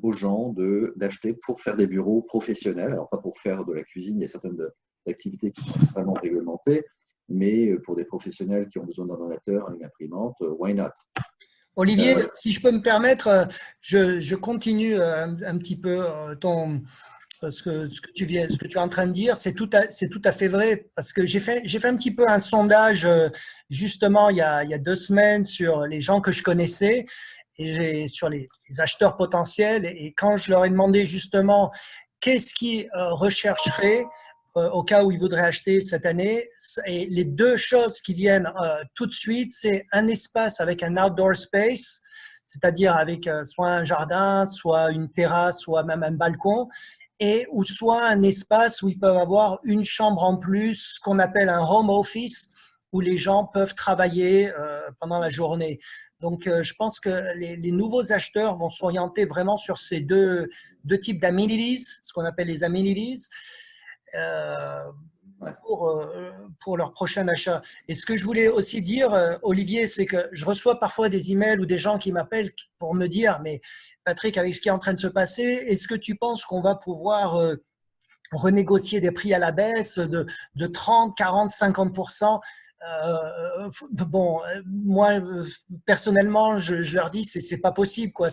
aux gens d'acheter pour faire des bureaux professionnels. Alors, pas pour faire de la cuisine, il y a certaines activités qui sont extrêmement réglementées, mais pour des professionnels qui ont besoin d'un ordinateur, une imprimante, why not?
Olivier, si je peux me permettre, je continue un petit peu ce que tu es en train de dire, c'est tout à fait vrai, parce que j'ai fait un petit peu un sondage justement il y a 2 semaines sur les gens que je connaissais et sur les acheteurs potentiels, et quand je leur ai demandé justement qu'est-ce qu'ils rechercheraient au cas où ils voudraient acheter cette année, et les 2 choses qui viennent tout de suite, c'est un espace avec un outdoor space, c'est-à-dire avec soit un jardin, soit une terrasse, soit même un balcon, ou soit un espace où ils peuvent avoir une chambre en plus, ce qu'on appelle un home office, où les gens peuvent travailler pendant la journée. Donc, je pense que les nouveaux acheteurs vont s'orienter vraiment sur ces deux types d'amenities, ce qu'on appelle les amenities, pour leur prochain achat. Et ce que je voulais aussi dire, Olivier, c'est que je reçois parfois des emails ou des gens qui m'appellent pour me dire, mais Patrick, avec ce qui est en train de se passer, est-ce que tu penses qu'on va pouvoir renégocier des prix à la baisse de 30, 40, 50%. Bon, moi, personnellement, je leur dis, c'est pas possible, quoi.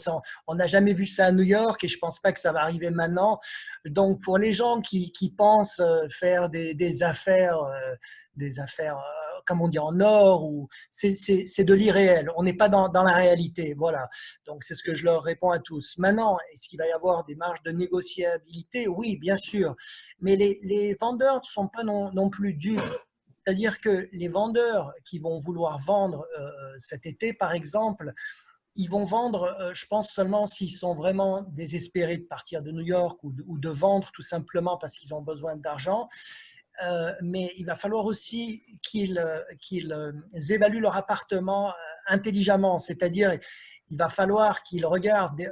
On n'a jamais vu ça à New York et je pense pas que ça va arriver maintenant. Donc, pour les gens qui pensent faire des affaires, comme on dit en or, ou c'est de l'irréel. On n'est pas dans la réalité, voilà. Donc, c'est ce que je leur réponds à tous. Maintenant, est-ce qu'il va y avoir des marges de négociabilité? Oui, bien sûr. Mais les vendeurs ne sont pas non plus dupes. C'est-à-dire que les vendeurs qui vont vouloir vendre cet été, par exemple, ils vont vendre, je pense, seulement s'ils sont vraiment désespérés de partir de New York ou de vendre tout simplement parce qu'ils ont besoin d'argent. Mais il va falloir aussi qu'ils évaluent leur appartement intelligemment, c'est-à-dire il va falloir qu'ils regardent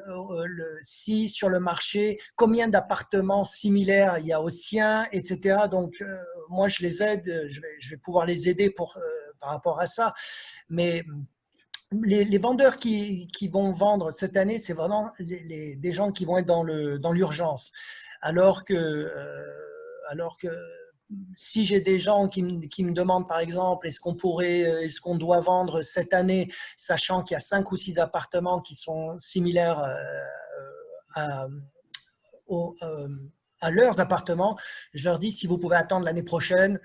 si sur le marché, combien d'appartements similaires il y a aux siens, etc. Donc, moi, je les aide, je vais pouvoir les aider par rapport à ça. Mais les vendeurs qui vont vendre cette année, c'est vraiment des gens qui vont être dans l'urgence. Alors que si j'ai des gens qui me demandent, par exemple, est-ce qu'on doit vendre cette année, sachant qu'il y a 5 ou 6 appartements qui sont similaires à, à leurs appartements, je leur dis, si vous pouvez attendre l'année prochaine,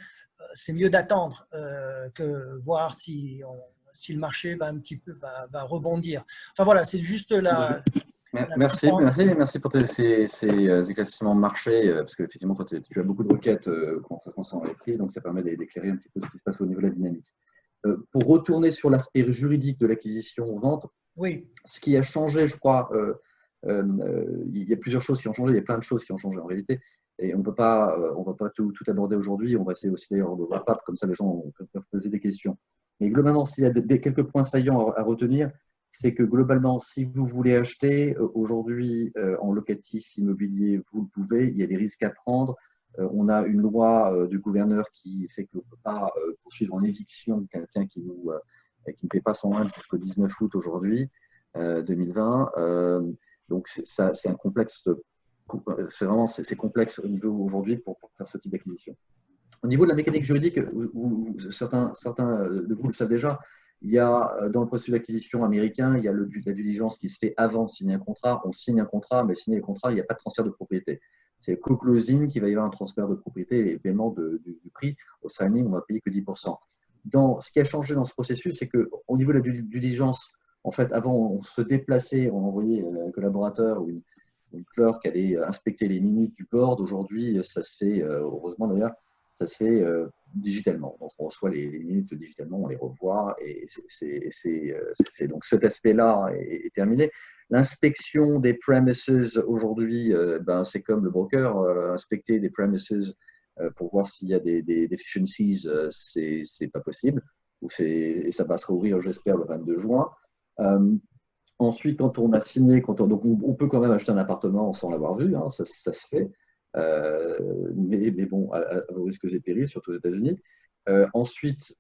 c'est mieux d'attendre que voir si le marché va un petit peu va rebondir. Enfin voilà, c'est juste
Merci pour ces éclaircissements de marché, parce qu'effectivement, tu as beaucoup de requêtes concernant les prix, donc ça permet d'éclairer un petit peu ce qui se passe au niveau de la dynamique. Pour retourner sur l'aspect juridique de l'acquisition-vente,
oui.
Ce qui a changé, je crois, il y a plusieurs choses qui ont changé, il y a plein de choses qui ont changé en réalité, et on ne va pas tout aborder aujourd'hui, on va essayer aussi d'ailleurs de wrap-up, comme ça les gens peuvent poser des questions. Mais globalement, s'il y a quelques points saillants à retenir, c'est que globalement, si vous voulez acheter aujourd'hui en locatif immobilier, vous le pouvez, il y a des risques à prendre. On a une loi du gouverneur qui fait qu'on ne peut pas poursuivre en éviction quelqu'un qui ne paie pas son rent jusqu'au 19 août aujourd'hui, 2020. Donc, c'est un complexe, c'est complexe au niveau aujourd'hui pour faire ce type d'acquisition. Au niveau de la mécanique juridique, certains de vous le savent déjà, il y a dans le processus d'acquisition américain, il y a la diligence qui se fait avant de signer un contrat. On signe un contrat, mais signer le contrat, il n'y a pas de transfert de propriété. C'est co-closing qui va y avoir un transfert de propriété et paiement du prix. Au signing, on va payer que 10%. Ce qui a changé dans ce processus, c'est qu'au niveau de la diligence, en fait, avant, on se déplaçait, on envoyait un collaborateur ou une clerk aller inspecter les minutes du board. Aujourd'hui, ça se fait, heureusement d'ailleurs, ça se fait digitalement. Donc, on reçoit les minutes digitalement, on les revoit et c'est fait. Donc, cet aspect-là est terminé. L'inspection des premises aujourd'hui, c'est comme le broker, inspecter des premises pour voir s'il y a des deficiencies, c'est pas possible. Et ça va se rouvrir, j'espère, le 22 juin. Ensuite, quand on a signé, donc on peut quand même acheter un appartement sans l'avoir vu, hein, ça se fait. Mais bon, à vos risques et périls, surtout aux États-Unis. Ensuite,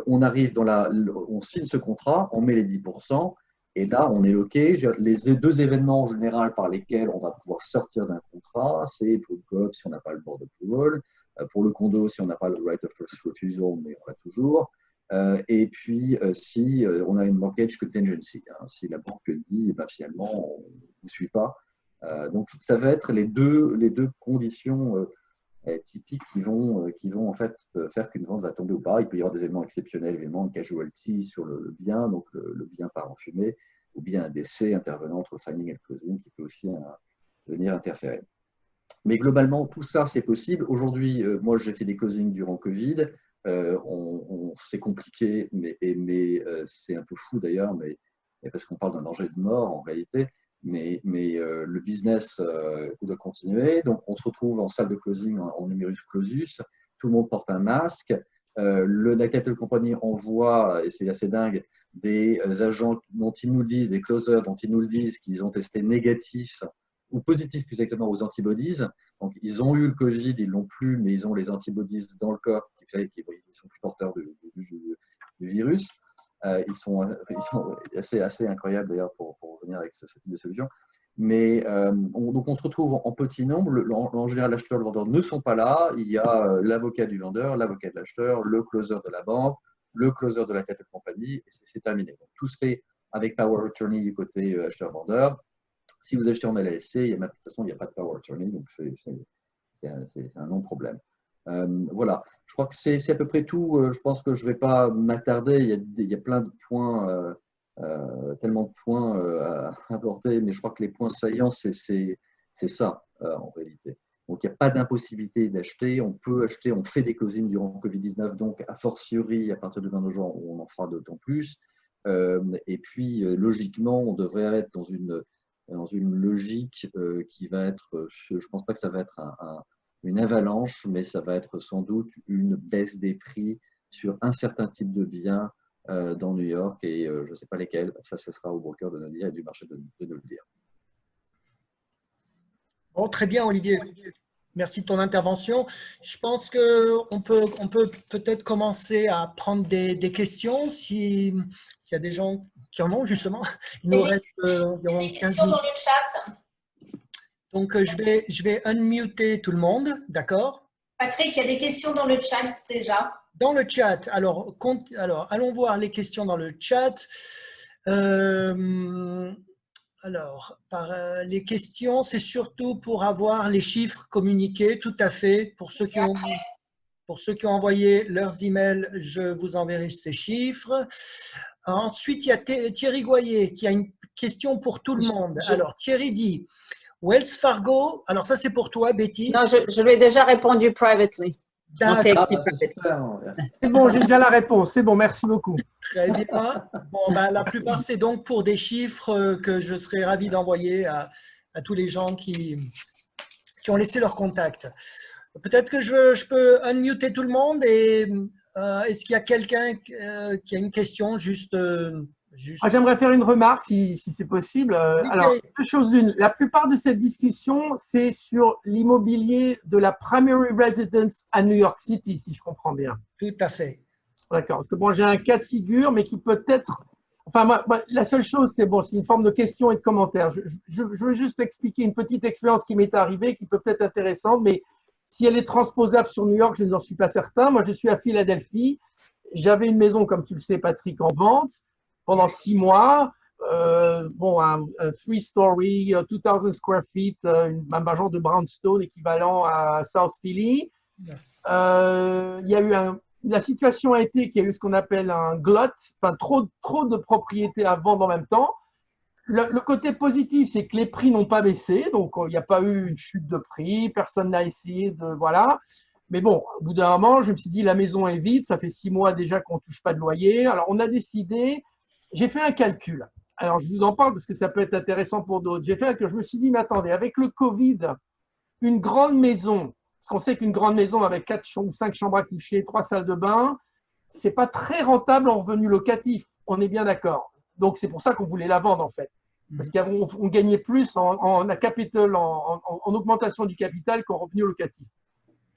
on arrive on signe ce contrat, on met les 10%, et là, on est loqué. Les deux événements en général par lesquels on va pouvoir sortir d'un contrat, c'est pour le coop si on n'a pas le board approval, pour le condo si on n'a pas le right of first refusal, mais on l'a toujours. Et puis, si on a une mortgage contingency, hein, si la banque dit, finalement, on ne vous suit pas. Donc, ça va être les deux conditions typiques qui vont en fait faire qu'une vente va tomber ou pas. Il peut y avoir des éléments exceptionnels, évidemment, une casualty sur le bien, donc le bien part en fumée, ou bien un décès intervenant entre signing et closing qui peut aussi venir interférer. Mais globalement, tout ça, c'est possible. Aujourd'hui, moi, j'ai fait des closings durant Covid. C'est compliqué, mais c'est un peu fou d'ailleurs, mais parce qu'on parle d'un danger de mort en réalité. Mais le business doit continuer. Donc, on se retrouve en salle de closing en numerus clausus. Tout le monde porte un masque. La capital company envoie, et c'est assez dingue, des agents dont ils nous disent, des closers dont ils nous le disent qu'ils ont testé négatif ou positif plus exactement aux antibodies. Donc, ils ont eu le Covid, ils ne l'ont plus, mais ils ont les antibodies dans le corps qui fait qu'ils sont plus porteurs du virus. Ils sont assez incroyables d'ailleurs pour venir avec ce type de solution. Mais donc on se retrouve en petit nombre. En général, l'acheteur et le vendeur ne sont pas là. Il y a l'avocat du vendeur, l'avocat de l'acheteur, le closer de la banque, le closer de la tête de compagnie, et c'est terminé. Donc, tout se fait avec Power Attorney du côté acheteur-vendeur. Si vous achetez en LLC, de toute façon, il n'y a pas de Power Attorney, donc c'est un non-problème. Voilà, je crois que c'est à peu près tout. Je pense que je ne vais pas m'attarder. Il y a plein de points, tellement de points à aborder, mais je crois que les points saillants, c'est ça en réalité. Donc, il n'y a pas d'impossibilité d'acheter. On peut acheter, on fait des closings durant le Covid-19, donc a fortiori, à partir de 22 jours, on en fera d'autant plus. Et puis, logiquement, on devrait être dans une logique qui va être, je ne pense pas que ça va être une avalanche, mais ça va être sans doute une baisse des prix sur un certain type de biens dans New York, et je ne sais pas lesquels. Ça, ce sera au broker de nous le dire et du marché de nous le dire.
Bon, très bien, Olivier. Merci de ton intervention. Je pense qu'on peut peut-être commencer à prendre des questions s'il y a des gens qui en ont, justement. Il nous reste environ 15
questions
minutes.
dans le chat.
Donc, je vais unmuter tout le monde, d'accord?
Patrick, il y a des questions dans le chat déjà.
Dans le chat, alors allons voir les questions dans le chat. Les questions, c'est surtout pour avoir les chiffres communiqués, tout à fait. Pour ceux qui ont envoyé leurs emails, je vous enverrai ces chiffres. Ensuite, il y a Thierry Goyer qui a une question pour tout le monde. Alors, Thierry dit, Wells Fargo, alors ça c'est pour toi, Betty.
Non, je lui ai déjà répondu privately.
D'accord.
C'est bon, j'ai déjà la réponse. C'est bon, merci beaucoup.
Très bien. Bon, ben, la plupart, c'est donc pour des chiffres que je serais ravi d'envoyer à tous les gens qui ont laissé leur contact. Peut-être que je peux unmuter tout le monde. Et est-ce qu'il y a quelqu'un qui a une question juste
J'aimerais faire une remarque, si c'est possible. Alors, deux choses l'une. La plupart de cette discussion, c'est sur l'immobilier de la primary residence à New York City, si je comprends bien.
Tout à fait.
D'accord. Parce que bon, j'ai un cas de figure, mais qui peut être… Enfin, moi, la seule chose, c'est bon, c'est une forme de question et de commentaire. Je veux juste expliquer une petite expérience qui m'est arrivée, qui peut être intéressante, mais si elle est transposable sur New York, je n'en suis pas certain. Moi, je suis à Philadelphie. J'avais une maison, comme tu le sais, Patrick, en vente pendant 6 mois. Un 3-story, 2000 square feet, un genre de brownstone équivalent à South Philly. Il y a eu la situation a été qu'il y a eu ce qu'on appelle un glut, enfin trop de propriétés à vendre en même temps. Le côté positif, c'est que les prix n'ont pas baissé, donc il n'y a pas eu une chute de prix, personne n'a essayé de… Voilà. Mais bon, au bout d'un moment, je me suis dit, la maison est vide, ça fait 6 mois déjà qu'on ne touche pas de loyer. Alors, on a décidé… J'ai fait un calcul. Alors, je vous en parle parce que ça peut être intéressant pour d'autres. Je me suis dit, mais attendez, avec le Covid, une grande maison, parce qu'on sait qu'une grande maison avec 4 ou 5 chambres à coucher, 3 salles de bain, ce n'est pas très rentable en revenu locatif. On est bien d'accord. Donc, c'est pour ça qu'on voulait la vendre, en fait. Parce qu'on gagnait plus en augmentation du capital qu'en revenu locatif.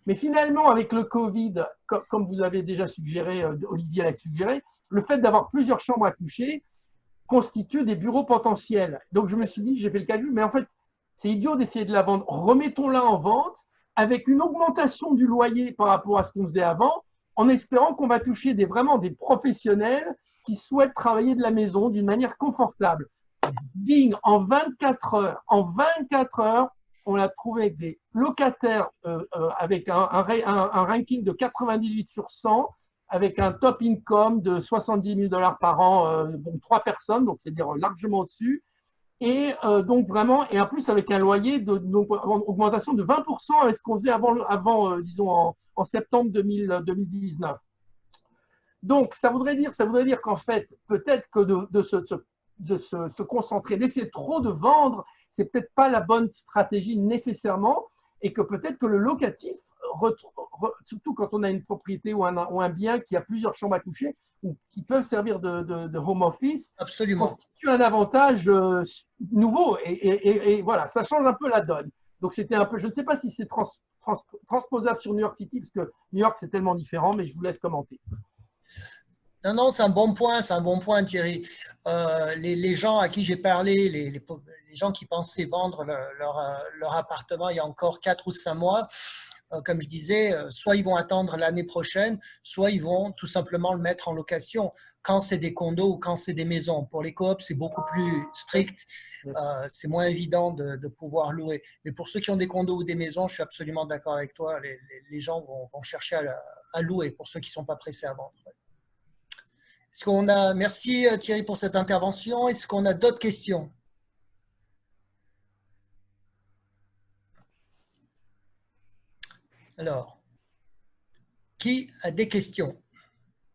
Mais finalement, avec le Covid, comme vous avez déjà suggéré, Olivier l'a suggéré, le fait d'avoir plusieurs chambres à coucher constitue des bureaux potentiels. Donc, je me suis dit, j'ai fait le calcul, mais en fait, c'est idiot d'essayer de la vendre. Remettons-la en vente avec une augmentation du loyer par rapport à ce qu'on faisait avant, en espérant qu'on va toucher vraiment des professionnels qui souhaitent travailler de la maison d'une manière confortable. Bing, en 24 heures, on l'a trouvé avec des locataires avec un ranking de 98 sur 100, avec un top income de 70 000 $ par an, 3 personnes, donc c'est-à-dire largement au-dessus. Et donc vraiment, et en plus avec un loyer donc, augmentation de 20% avec ce qu'on faisait avant disons, en septembre 2019. Donc, ça voudrait dire qu'en fait, peut-être que de se concentrer, d'essayer trop de vendre, c'est peut-être pas la bonne stratégie nécessairement, et que peut-être que le locatif, surtout quand on a une propriété ou un bien qui a plusieurs chambres à coucher, ou qui peuvent servir de home office,
absolument,
constitue un avantage nouveau, et voilà, ça change un peu la donne. Donc c'était un peu, je ne sais pas si c'est transposable sur New York City, parce que New York c'est tellement différent, mais je vous laisse commenter.
Non, non, c'est un bon point, Thierry. Les gens à qui j'ai parlé, les gens qui pensaient vendre leur appartement il y a encore 4 ou 5 mois, comme je disais, soit ils vont attendre l'année prochaine, soit ils vont tout simplement le mettre en location quand c'est des condos ou quand c'est des maisons. Pour les coops, c'est beaucoup plus strict, c'est moins évident de pouvoir louer. Mais pour ceux qui ont des condos ou des maisons, je suis absolument d'accord avec toi, les gens vont chercher à louer pour ceux qui ne sont pas pressés à vendre. Est-ce qu'on a... Merci Thierry pour cette intervention. Est-ce qu'on a d'autres questions? Alors, qui a des questions?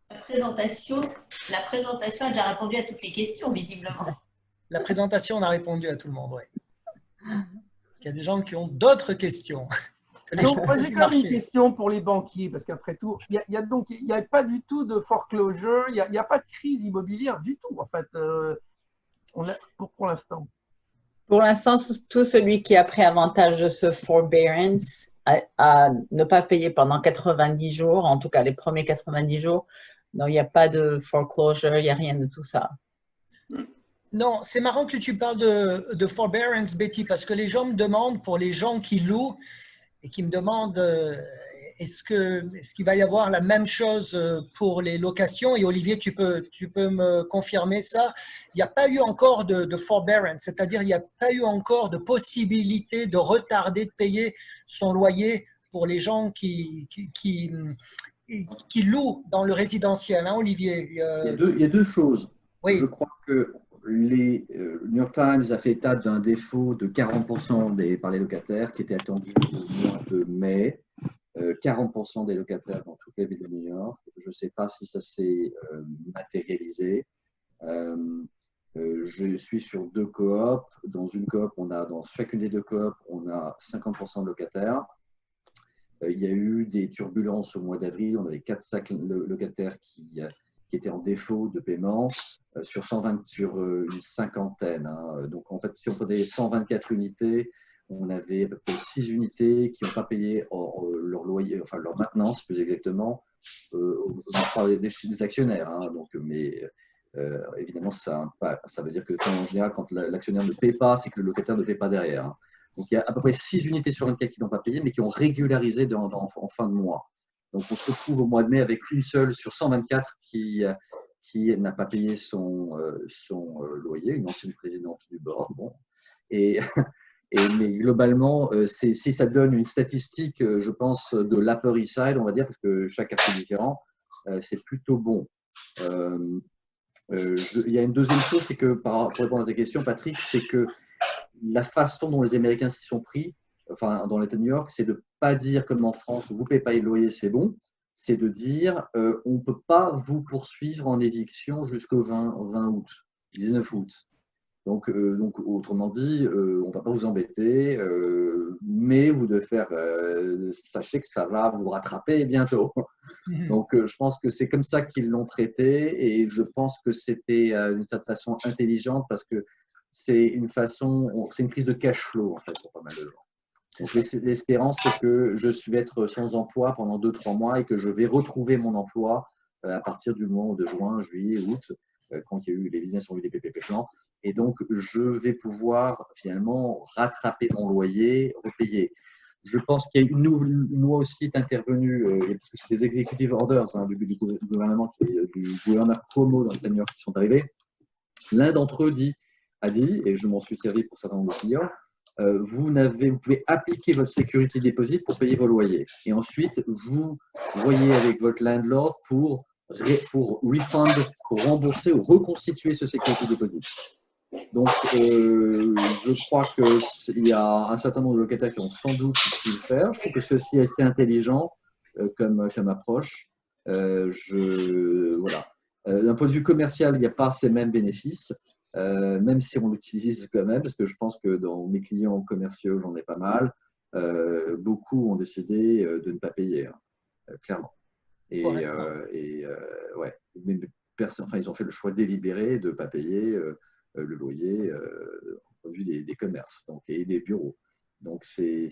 La présentation a déjà répondu à toutes les questions, visiblement.
La présentation, on a répondu à tout le monde, oui. Il y a des gens qui ont d'autres questions.
Donc, moi, j'ai quand même une question pour les banquiers, parce qu'après tout, il n'y a pas du tout de foreclosure, il n'y a pas de crise immobilière du tout, en fait, pour l'instant.
Pour l'instant, tout celui qui a pris avantage de ce forbearance à ne pas payer pendant 90 jours, en tout cas les premiers 90 jours, non, il n'y a pas de foreclosure, il n'y a rien de tout ça.
Non, c'est marrant que tu parles de forbearance, Betty, parce que les gens me demandent, pour les gens qui louent, et qui me demandent est-ce qu'il va y avoir la même chose pour les locations? Et Olivier, tu peux me confirmer ça. Il n'y a pas eu encore de forbearance, c'est-à-dire il n'y a pas eu encore de possibilité de retarder de payer son loyer pour les gens qui louent dans le résidentiel, hein, Olivier?
Il y a deux choses.
Oui.
Je crois que le New York Times a fait état d'un défaut de 40% par les locataires qui était attendu au mois de mai. 40% des locataires dans toutes les villes de New York. Je ne sais pas si ça s'est matérialisé. Je suis sur 2 coops. Dans une coop, dans chacune des 2 coops, on a 50% de locataires. Il y a eu des turbulences au mois d'avril. On avait 4 locataires qui étaient en défaut de paiement sur une cinquantaine. Hein. Donc, en fait, si on prenait 124 unités, on avait à peu près 6 unités qui n'ont pas payé leur loyer, enfin leur maintenance plus exactement, des actionnaires. Hein. Donc, mais évidemment, ça veut dire que en général, quand l'actionnaire ne paie pas, c'est que le locataire ne paie pas derrière. Hein. Donc, il y a à peu près 6 unités sur 24 qui n'ont pas payé, mais qui ont régularisé en fin de mois. Donc, on se retrouve au mois de mai avec une seule sur 124 qui n'a pas payé son loyer, une ancienne présidente du board. Bon. Mais globalement, si ça donne une statistique, je pense, de l'Upper East Side, on va dire, parce que chaque quartier est différent, c'est plutôt bon. Il y a une deuxième chose, c'est que, pour répondre à ta question, Patrick, c'est que la façon dont les Américains s'y sont pris, enfin, dans l'État de New York, c'est de ne pas dire comme en France, vous ne payez pas le loyer, c'est bon. C'est de dire, on ne peut pas vous poursuivre en éviction jusqu'au 20 août, 19 août. Donc, autrement dit, on ne va pas vous embêter, mais vous devez sachez que ça va vous rattraper bientôt. Donc, je pense que c'est comme ça qu'ils l'ont traité et je pense que c'était d'une certaine façon intelligente parce que c'est une prise de cash flow en fait pour pas mal de gens. Donc, l'espérance, c'est que je vais être sans emploi pendant 2-3 mois et que je vais retrouver mon emploi à partir du mois de juin, juillet, août, quand il y a eu les business ont eu des PPP plans. Et donc, je vais pouvoir finalement rattraper mon loyer, repayer. Je pense qu'il y a une loi aussi est intervenue, parce que c'est des executive orders du gouvernement, du gouverneur Cuomo dans l'État de New York qui sont arrivés. L'un d'entre eux a dit, et je m'en suis servi pour certains de mes clients, vous pouvez appliquer votre security deposit pour payer vos loyers. Et ensuite, vous voyez avec votre landlord pour refund, pour rembourser ou reconstituer ce security deposit. Donc, je crois qu'il y a un certain nombre de locataires qui ont sans doute pu le faire. Je trouve que c'est aussi assez intelligent comme approche. Voilà. D'un point de vue commercial, il n'y a pas ces mêmes bénéfices, même si on l'utilise quand même, parce que je pense que dans mes clients commerciaux, j'en ai pas mal. Beaucoup ont décidé de ne pas payer, hein, clairement. Ouais. Mais ils ont fait le choix délibéré de ne pas payer le loyer au vu des commerces et des bureaux. Donc, c'est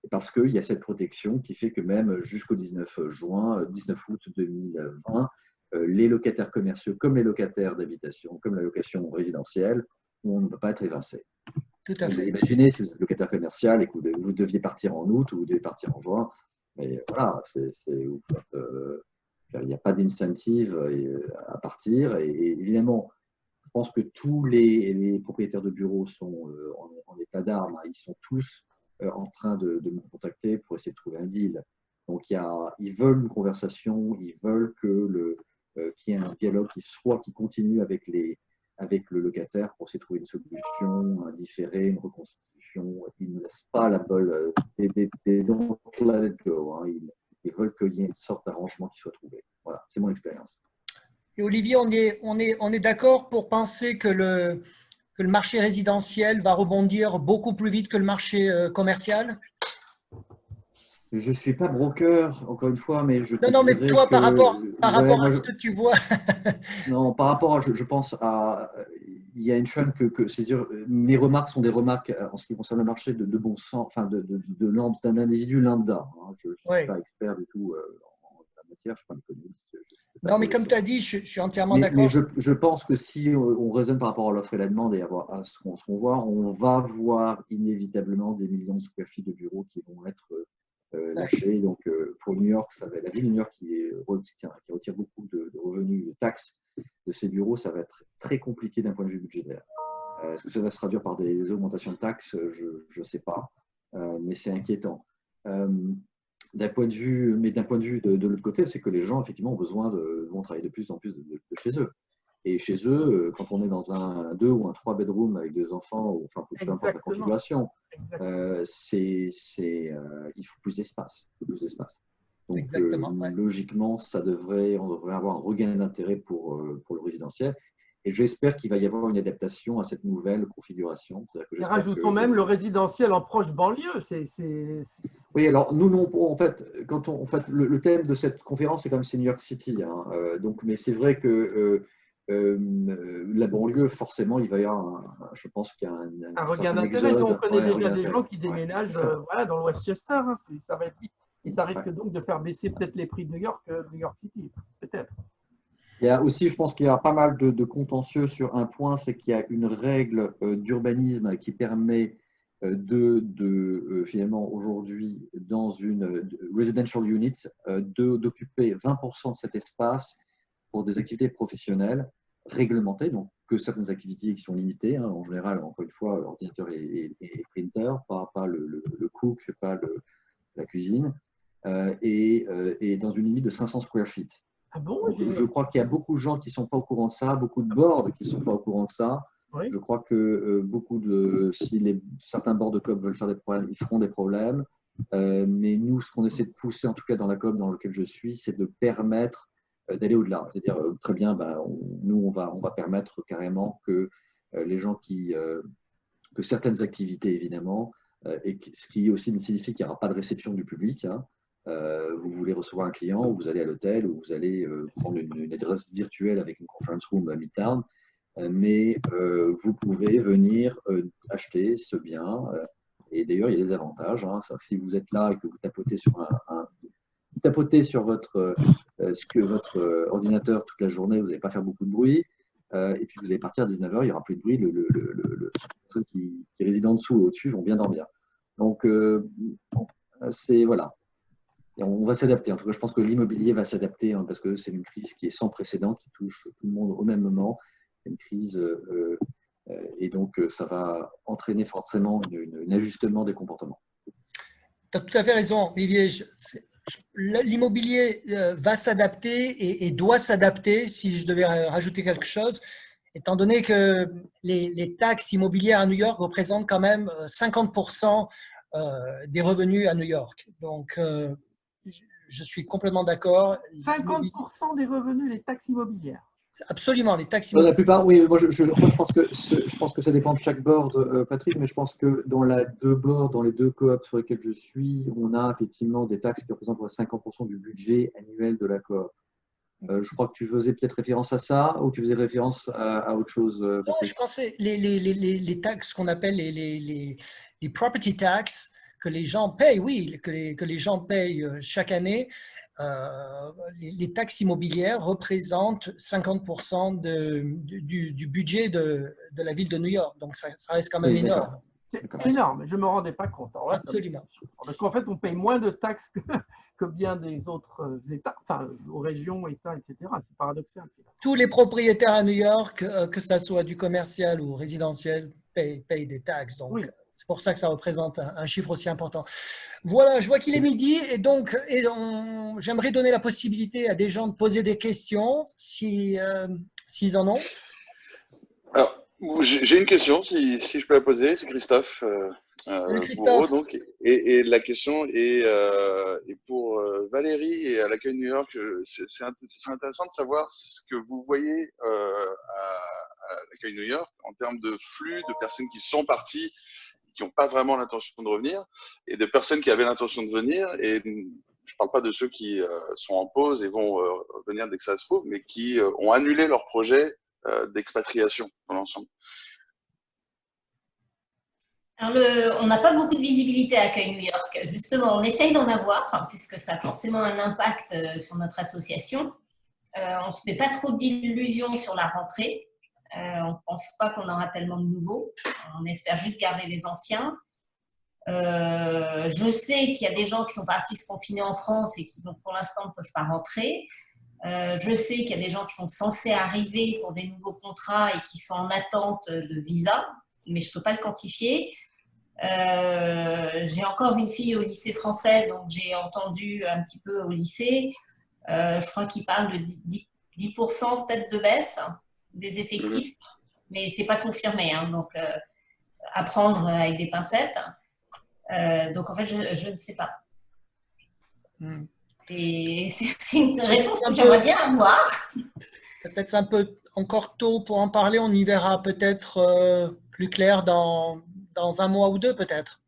parce qu'il y a cette protection qui fait que même jusqu'au 19 août 2020, les locataires commerciaux comme les locataires d'habitation, comme la location résidentielle, on ne peut pas être évincé.
Tout à fait.
Imaginez si vous êtes locataire commercial et que vous deviez partir en août ou vous devez partir en juin, mais voilà, il n'y a pas d'incentive à partir. Et évidemment, je pense que tous les propriétaires de bureaux sont en état d'armes. Ils sont tous en train de me contacter pour essayer de trouver un deal. Donc, ils veulent une conversation, ils veulent qu'il y ait un dialogue qui continue avec le locataire pour essayer de trouver une solution, un différé, une reconstitution. Ils ne laissent pas la balle, they don't let it go. Hein. Ils veulent qu'il y ait une sorte d'arrangement qui soit trouvé. Voilà, c'est mon expérience.
Et Olivier, on est d'accord pour penser que le marché résidentiel va rebondir beaucoup plus vite que le marché commercial?
Je ne suis pas broker, encore une fois, mais je
Non, mais toi, par rapport à ce que tu vois.
Non, par rapport à, je pense à, il y a une chose c'est-à-dire, mes remarques sont des remarques en ce qui concerne le marché de bon sens, enfin d'un individu lambda. Hein. Je ne suis pas expert du tout en la matière, je ne suis pas économiste.
Non, mais comme tu as dit, je suis entièrement d'accord.
Mais je pense que si on raisonne par rapport à l'offre et la demande et à ce qu'on voit, on va voir inévitablement des millions de square feet de bureaux qui vont être lâchés. Donc, pour New York, la ville de New York qui retire beaucoup de revenus, de taxes de ces bureaux, ça va être très compliqué d'un point de vue budgétaire. Est-ce que ça va se traduire par des augmentations de taxes? Je ne sais pas, mais c'est inquiétant. D'un point de vue de l'autre côté, c'est que les gens, effectivement, vont travailler de plus en plus de chez eux. Et chez eux, quand on est dans un 2 ou un 3 bedroom avec 2 enfants, ou enfin, peu importe la configuration, il faut plus d'espace. Donc, logiquement, on devrait avoir un regain d'intérêt pour le résidentiel. Et j'espère qu'il va y avoir une adaptation à cette nouvelle configuration.
Et rajoutons même le résidentiel en proche banlieue.
Oui, alors nous, en fait, le thème de cette conférence, c'est quand même New York City. Hein, mais c'est vrai que la banlieue, forcément, il va y avoir, je pense qu'il y a
un regain d'intérêt. On connaît déjà des gens qui déménagent dans le Westchester. Hein, ça va être vite. Et ça risque donc de faire baisser peut-être les prix de New York City, peut-être.
Il y a aussi, je pense qu'il y a pas mal de contentieux sur un point, c'est qu'il y a une règle d'urbanisme qui permet finalement aujourd'hui dans une residential unit d'occuper 20% de cet espace pour des activités professionnelles réglementées, donc que certaines activités qui sont limitées, hein, en général, encore une fois, ordinateur et printer, pas le cook, pas la cuisine, et dans une limite de 500 square feet.
Ah bon,
je crois qu'il y a beaucoup de gens qui ne sont pas au courant de ça, beaucoup de boards qui ne sont pas au courant de ça. Oui. Je crois que si certains boards de COP veulent faire des problèmes, ils feront des problèmes. Mais nous, ce qu'on essaie de pousser, en tout cas dans la COP dans laquelle je suis, c'est de permettre d'aller au-delà. C'est-à-dire, très bien, nous, on va permettre carrément que les gens que certaines activités, évidemment, et ce qui aussi signifie qu'il n'y aura pas de réception du public, hein, vous voulez recevoir un client, ou vous allez à l'hôtel, ou vous allez prendre une adresse virtuelle avec une conference room à Midtown, mais vous pouvez venir acheter ce bien. Et d'ailleurs, il y a des avantages. Hein, si vous êtes là et que vous tapotez sur votre ordinateur toute la journée, vous n'allez pas faire beaucoup de bruit. Et puis vous allez partir à 19h, il n'y aura plus de bruit. Les personnes qui résident en dessous ou au-dessus vont bien dormir. Donc, voilà. Et on va s'adapter. En tout cas, je pense que l'immobilier va s'adapter parce que c'est une crise qui est sans précédent, qui touche tout le monde au même moment. C'est une crise et donc ça va entraîner forcément un ajustement des comportements.
Tu as tout à fait raison, Olivier. L'immobilier va s'adapter et doit s'adapter, si je devais rajouter quelque chose, étant donné que les taxes immobilières à New York représentent quand même 50% des revenus à New York. Donc, je suis complètement d'accord.
50% des revenus, les taxes immobilières.
Absolument, les taxes immobilières.
La plupart, oui. Moi, je pense que ça dépend de chaque board, Patrick, mais je pense que dans les deux coops sur lesquels je suis, on a effectivement des taxes qui représentent 50% du budget annuel de la coop. Je crois que tu faisais peut-être référence à ça ou tu faisais référence à autre chose.
Non, je pensais les taxes qu'on appelle les property tax que les gens payent, oui, que les gens payent chaque année. Les taxes immobilières représentent 50% du budget de la ville de New York. Donc, ça reste quand même
Oui, d'accord.
énorme.
C'est
D'accord.
énorme, je ne me rendais pas compte. Alors là, ça me
Absolument.
surprend. Parce qu'en fait, on paye moins de taxes que bien des autres États, enfin, aux régions, États, etc. C'est paradoxal.
Tous les propriétaires à New York, que ce soit du commercial ou résidentiel, payent des taxes. Donc,
Oui.
c'est pour ça que ça représente un chiffre aussi important. Voilà, je vois qu'il est midi et donc j'aimerais donner la possibilité à des gens de poser des questions s'ils en ont.
Alors, j'ai une question, si je peux la poser. C'est Christophe
Salut
Bourreau.
Christophe.
Donc, et la question est pour Valérie et à l'accueil New York. C'est intéressant de savoir ce que vous voyez à l'accueil New York en termes de flux de personnes qui sont parties, qui n'ont pas vraiment l'intention de revenir, et de personnes qui avaient l'intention de venir. Et je ne parle pas de ceux qui sont en pause et vont revenir dès que ça se trouve, mais qui ont annulé leur projet d'expatriation dans l'ensemble.
Alors on n'a pas beaucoup de visibilité à Accueil New York. Justement, on essaye d'en avoir, puisque ça a forcément un impact sur notre association. On ne se fait pas trop d'illusions sur la rentrée. On ne pense pas qu'on aura tellement de nouveaux. On espère juste garder les anciens. Je sais qu'il y a des gens qui sont partis se confiner en France et qui, donc, pour l'instant, ne peuvent pas rentrer. Je sais qu'il y a des gens qui sont censés arriver pour des nouveaux contrats et qui sont en attente de visa, mais je ne peux pas le quantifier. J'ai encore une fille au lycée français, donc j'ai entendu un petit peu au lycée. Je crois qu'il parle de 10% peut-être de baisse des effectifs, mais ce n'est pas confirmé, hein, donc à prendre avec des pincettes. Donc en fait, je ne sais pas. Et c'est une réponse que j'aimerais bien avoir.
Peut-être c'est un peu encore tôt pour en parler. On y verra peut-être plus clair dans un mois ou deux, peut-être.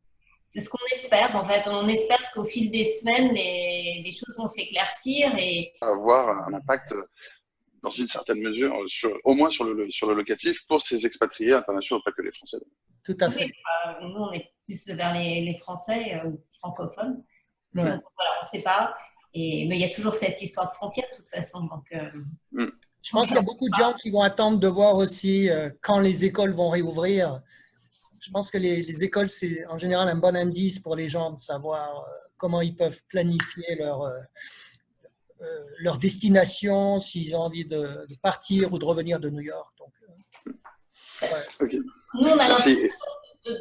C'est ce qu'on espère. En fait, on espère qu'au fil des semaines, les choses vont s'éclaircir et
avoir un impact dans une certaine mesure, au moins sur le locatif pour ces expatriés internationaux, pas que les Français.
Tout à fait.
Oui, nous, on est plus vers les Français francophones.
Ouais.
Donc voilà, on ne sait pas. Mais il y a toujours cette histoire de frontière de toute façon. Donc,
je pense qu'il y a beaucoup de gens qui vont attendre de voir aussi quand les écoles vont réouvrir. Je pense que les écoles, c'est en général un bon indice pour les gens de savoir comment ils peuvent planifier leur destination, s'ils ont envie de partir ou de revenir de New York. Donc, ouais.
Okay.
Nous, on a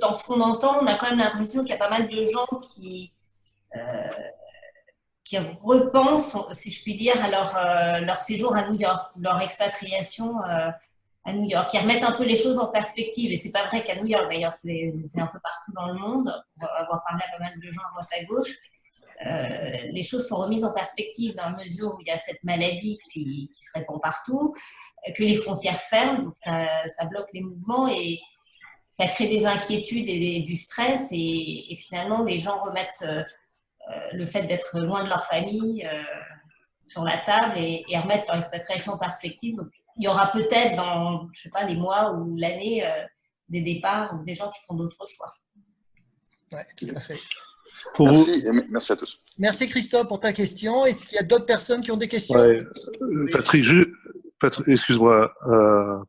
dans ce qu'on entend, on a quand même l'impression qu'il y a pas mal de gens qui repensent, si je puis dire, à leur séjour à New York, leur expatriation à New York, qui remettent un peu les choses en perspective. Et c'est pas vrai qu'à New York, d'ailleurs, c'est un peu partout dans le monde. On va avoir parlé à pas mal de gens à droite à gauche. Les choses sont remises en perspective dans la mesure où il y a cette maladie qui se répand partout, que les frontières ferment, donc ça bloque les mouvements et ça crée des inquiétudes et du stress. Et finalement, les gens remettent le fait d'être loin de leur famille sur la table et remettre leur expatriation en perspective. Donc, il y aura peut-être dans, je sais pas, les mois ou l'année des départs ou des gens qui font d'autres choix.
Oui, tout à fait.
Merci, merci à tous.
Merci Christophe pour ta question. Est-ce qu'il y a d'autres personnes qui ont des questions?
Ouais. Patrick, excuse-moi,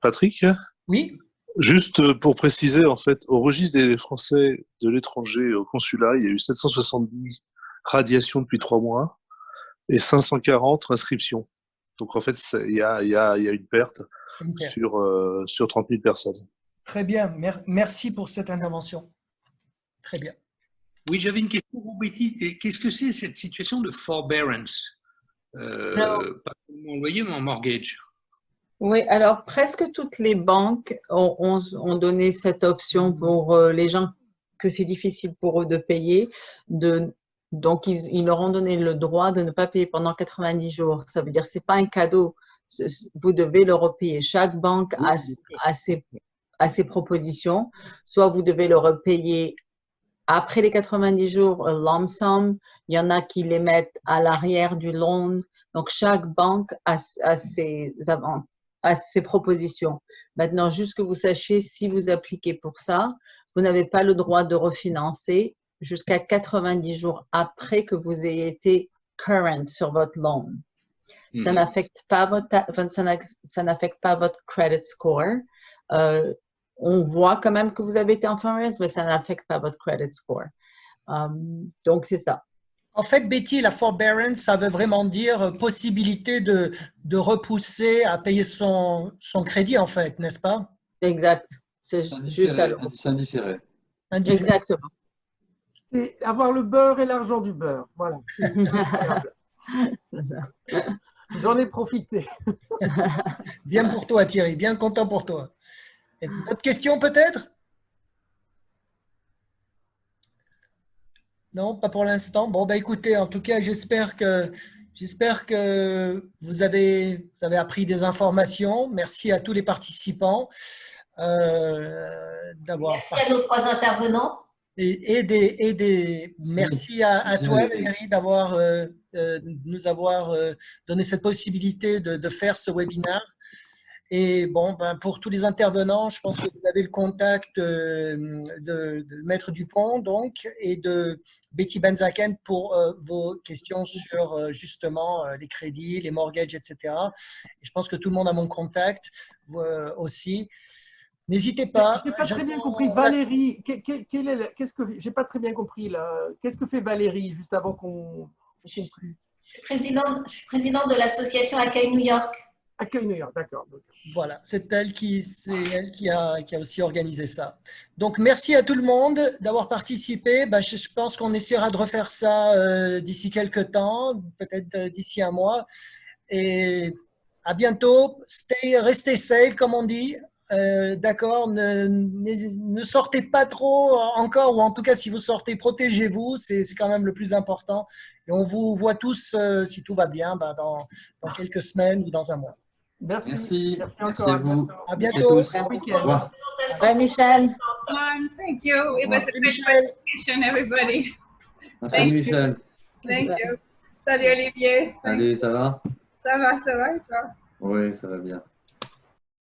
Patrick?
Oui.
Juste pour préciser, en fait, au registre des Français de l'étranger au consulat, il y a eu 770 radiations depuis 3 mois et 540 inscriptions. Donc en fait, il y a une perte sur 30 000 personnes.
Très bien. Merci pour cette intervention. Très bien.
Oui, j'avais une question pour Betty. Qu'est-ce que c'est cette situation de forbearance? Pas seulement en loyer, mais en mortgage.
Oui, alors presque toutes les banques ont donné cette option pour les gens que c'est difficile pour eux de payer. Donc, ils leur ont donné le droit de ne pas payer pendant 90 jours. Ça veut dire que ce n'est pas un cadeau. Vous devez le repayer. Chaque banque a ses propositions. Soit vous devez le repayer après les 90 jours, lump sum. Il y en a qui les mettent à l'arrière du loan. Donc, chaque banque a ses propositions. Maintenant, juste que vous sachiez, si vous appliquez pour ça, vous n'avez pas le droit de refinancer jusqu'à 90 jours après que vous ayez été current sur votre loan. Ça n'affecte pas ça n'affecte pas votre credit score. On voit quand même que vous avez été en forbearance, mais ça n'affecte pas votre credit score. Donc, c'est ça.
En fait, Betty, la forbearance, ça veut vraiment dire possibilité de repousser à payer son crédit, en fait, n'est-ce pas?
Exact. C'est juste ça.
C'est indifféré.
Exactement.
C'est avoir le beurre et l'argent du beurre. Voilà. J'en ai profité.
Bien pour toi, Thierry. Bien content pour toi. D'autres questions, peut-être? Non, pas pour l'instant. Bon, bah écoutez, en tout cas, j'espère que vous avez appris des informations. Merci à tous les participants d'avoir.
Merci à nos 3 intervenants.
Merci à toi, Valérie, d'avoir nous avoir donné cette possibilité de faire ce webinaire. Et bon, ben, pour tous les intervenants, je pense que vous avez le contact de Maître Dupont donc, et de Betty Benzaken pour vos questions sur justement les crédits, les mortgages, etc. Et je pense que tout le monde a mon contact aussi. N'hésitez pas.
Je n'ai pas très bien compris. Valérie, qu'est-ce que j'ai pas très bien compris là. Qu'est-ce que fait Valérie juste avant qu'on conclue?
Je suis présidente de l'association Accueil New York.
Accueil New York, d'accord.
Voilà, c'est elle qui a aussi organisé ça. Donc, merci à tout le monde d'avoir participé. Ben, je pense qu'on essaiera de refaire ça d'ici quelques temps, peut-être d'ici un mois. Et à bientôt. Restez safe, comme on dit. D'accord, ne sortez pas trop encore, ou en tout cas, si vous sortez, protégez-vous. C'est quand même le plus important. Et on vous voit tous, si tout va bien, ben, dans quelques semaines ou dans un mois.
Merci.
Merci à vous.
À bientôt.
Au revoir.
Bye, Michel.
Thank you. It was a great presentation, everybody.
Merci, Michel.
Thank you. Salut, Olivier.
Salut, ça va?
Ça va, et toi?
Oui, ça va bien.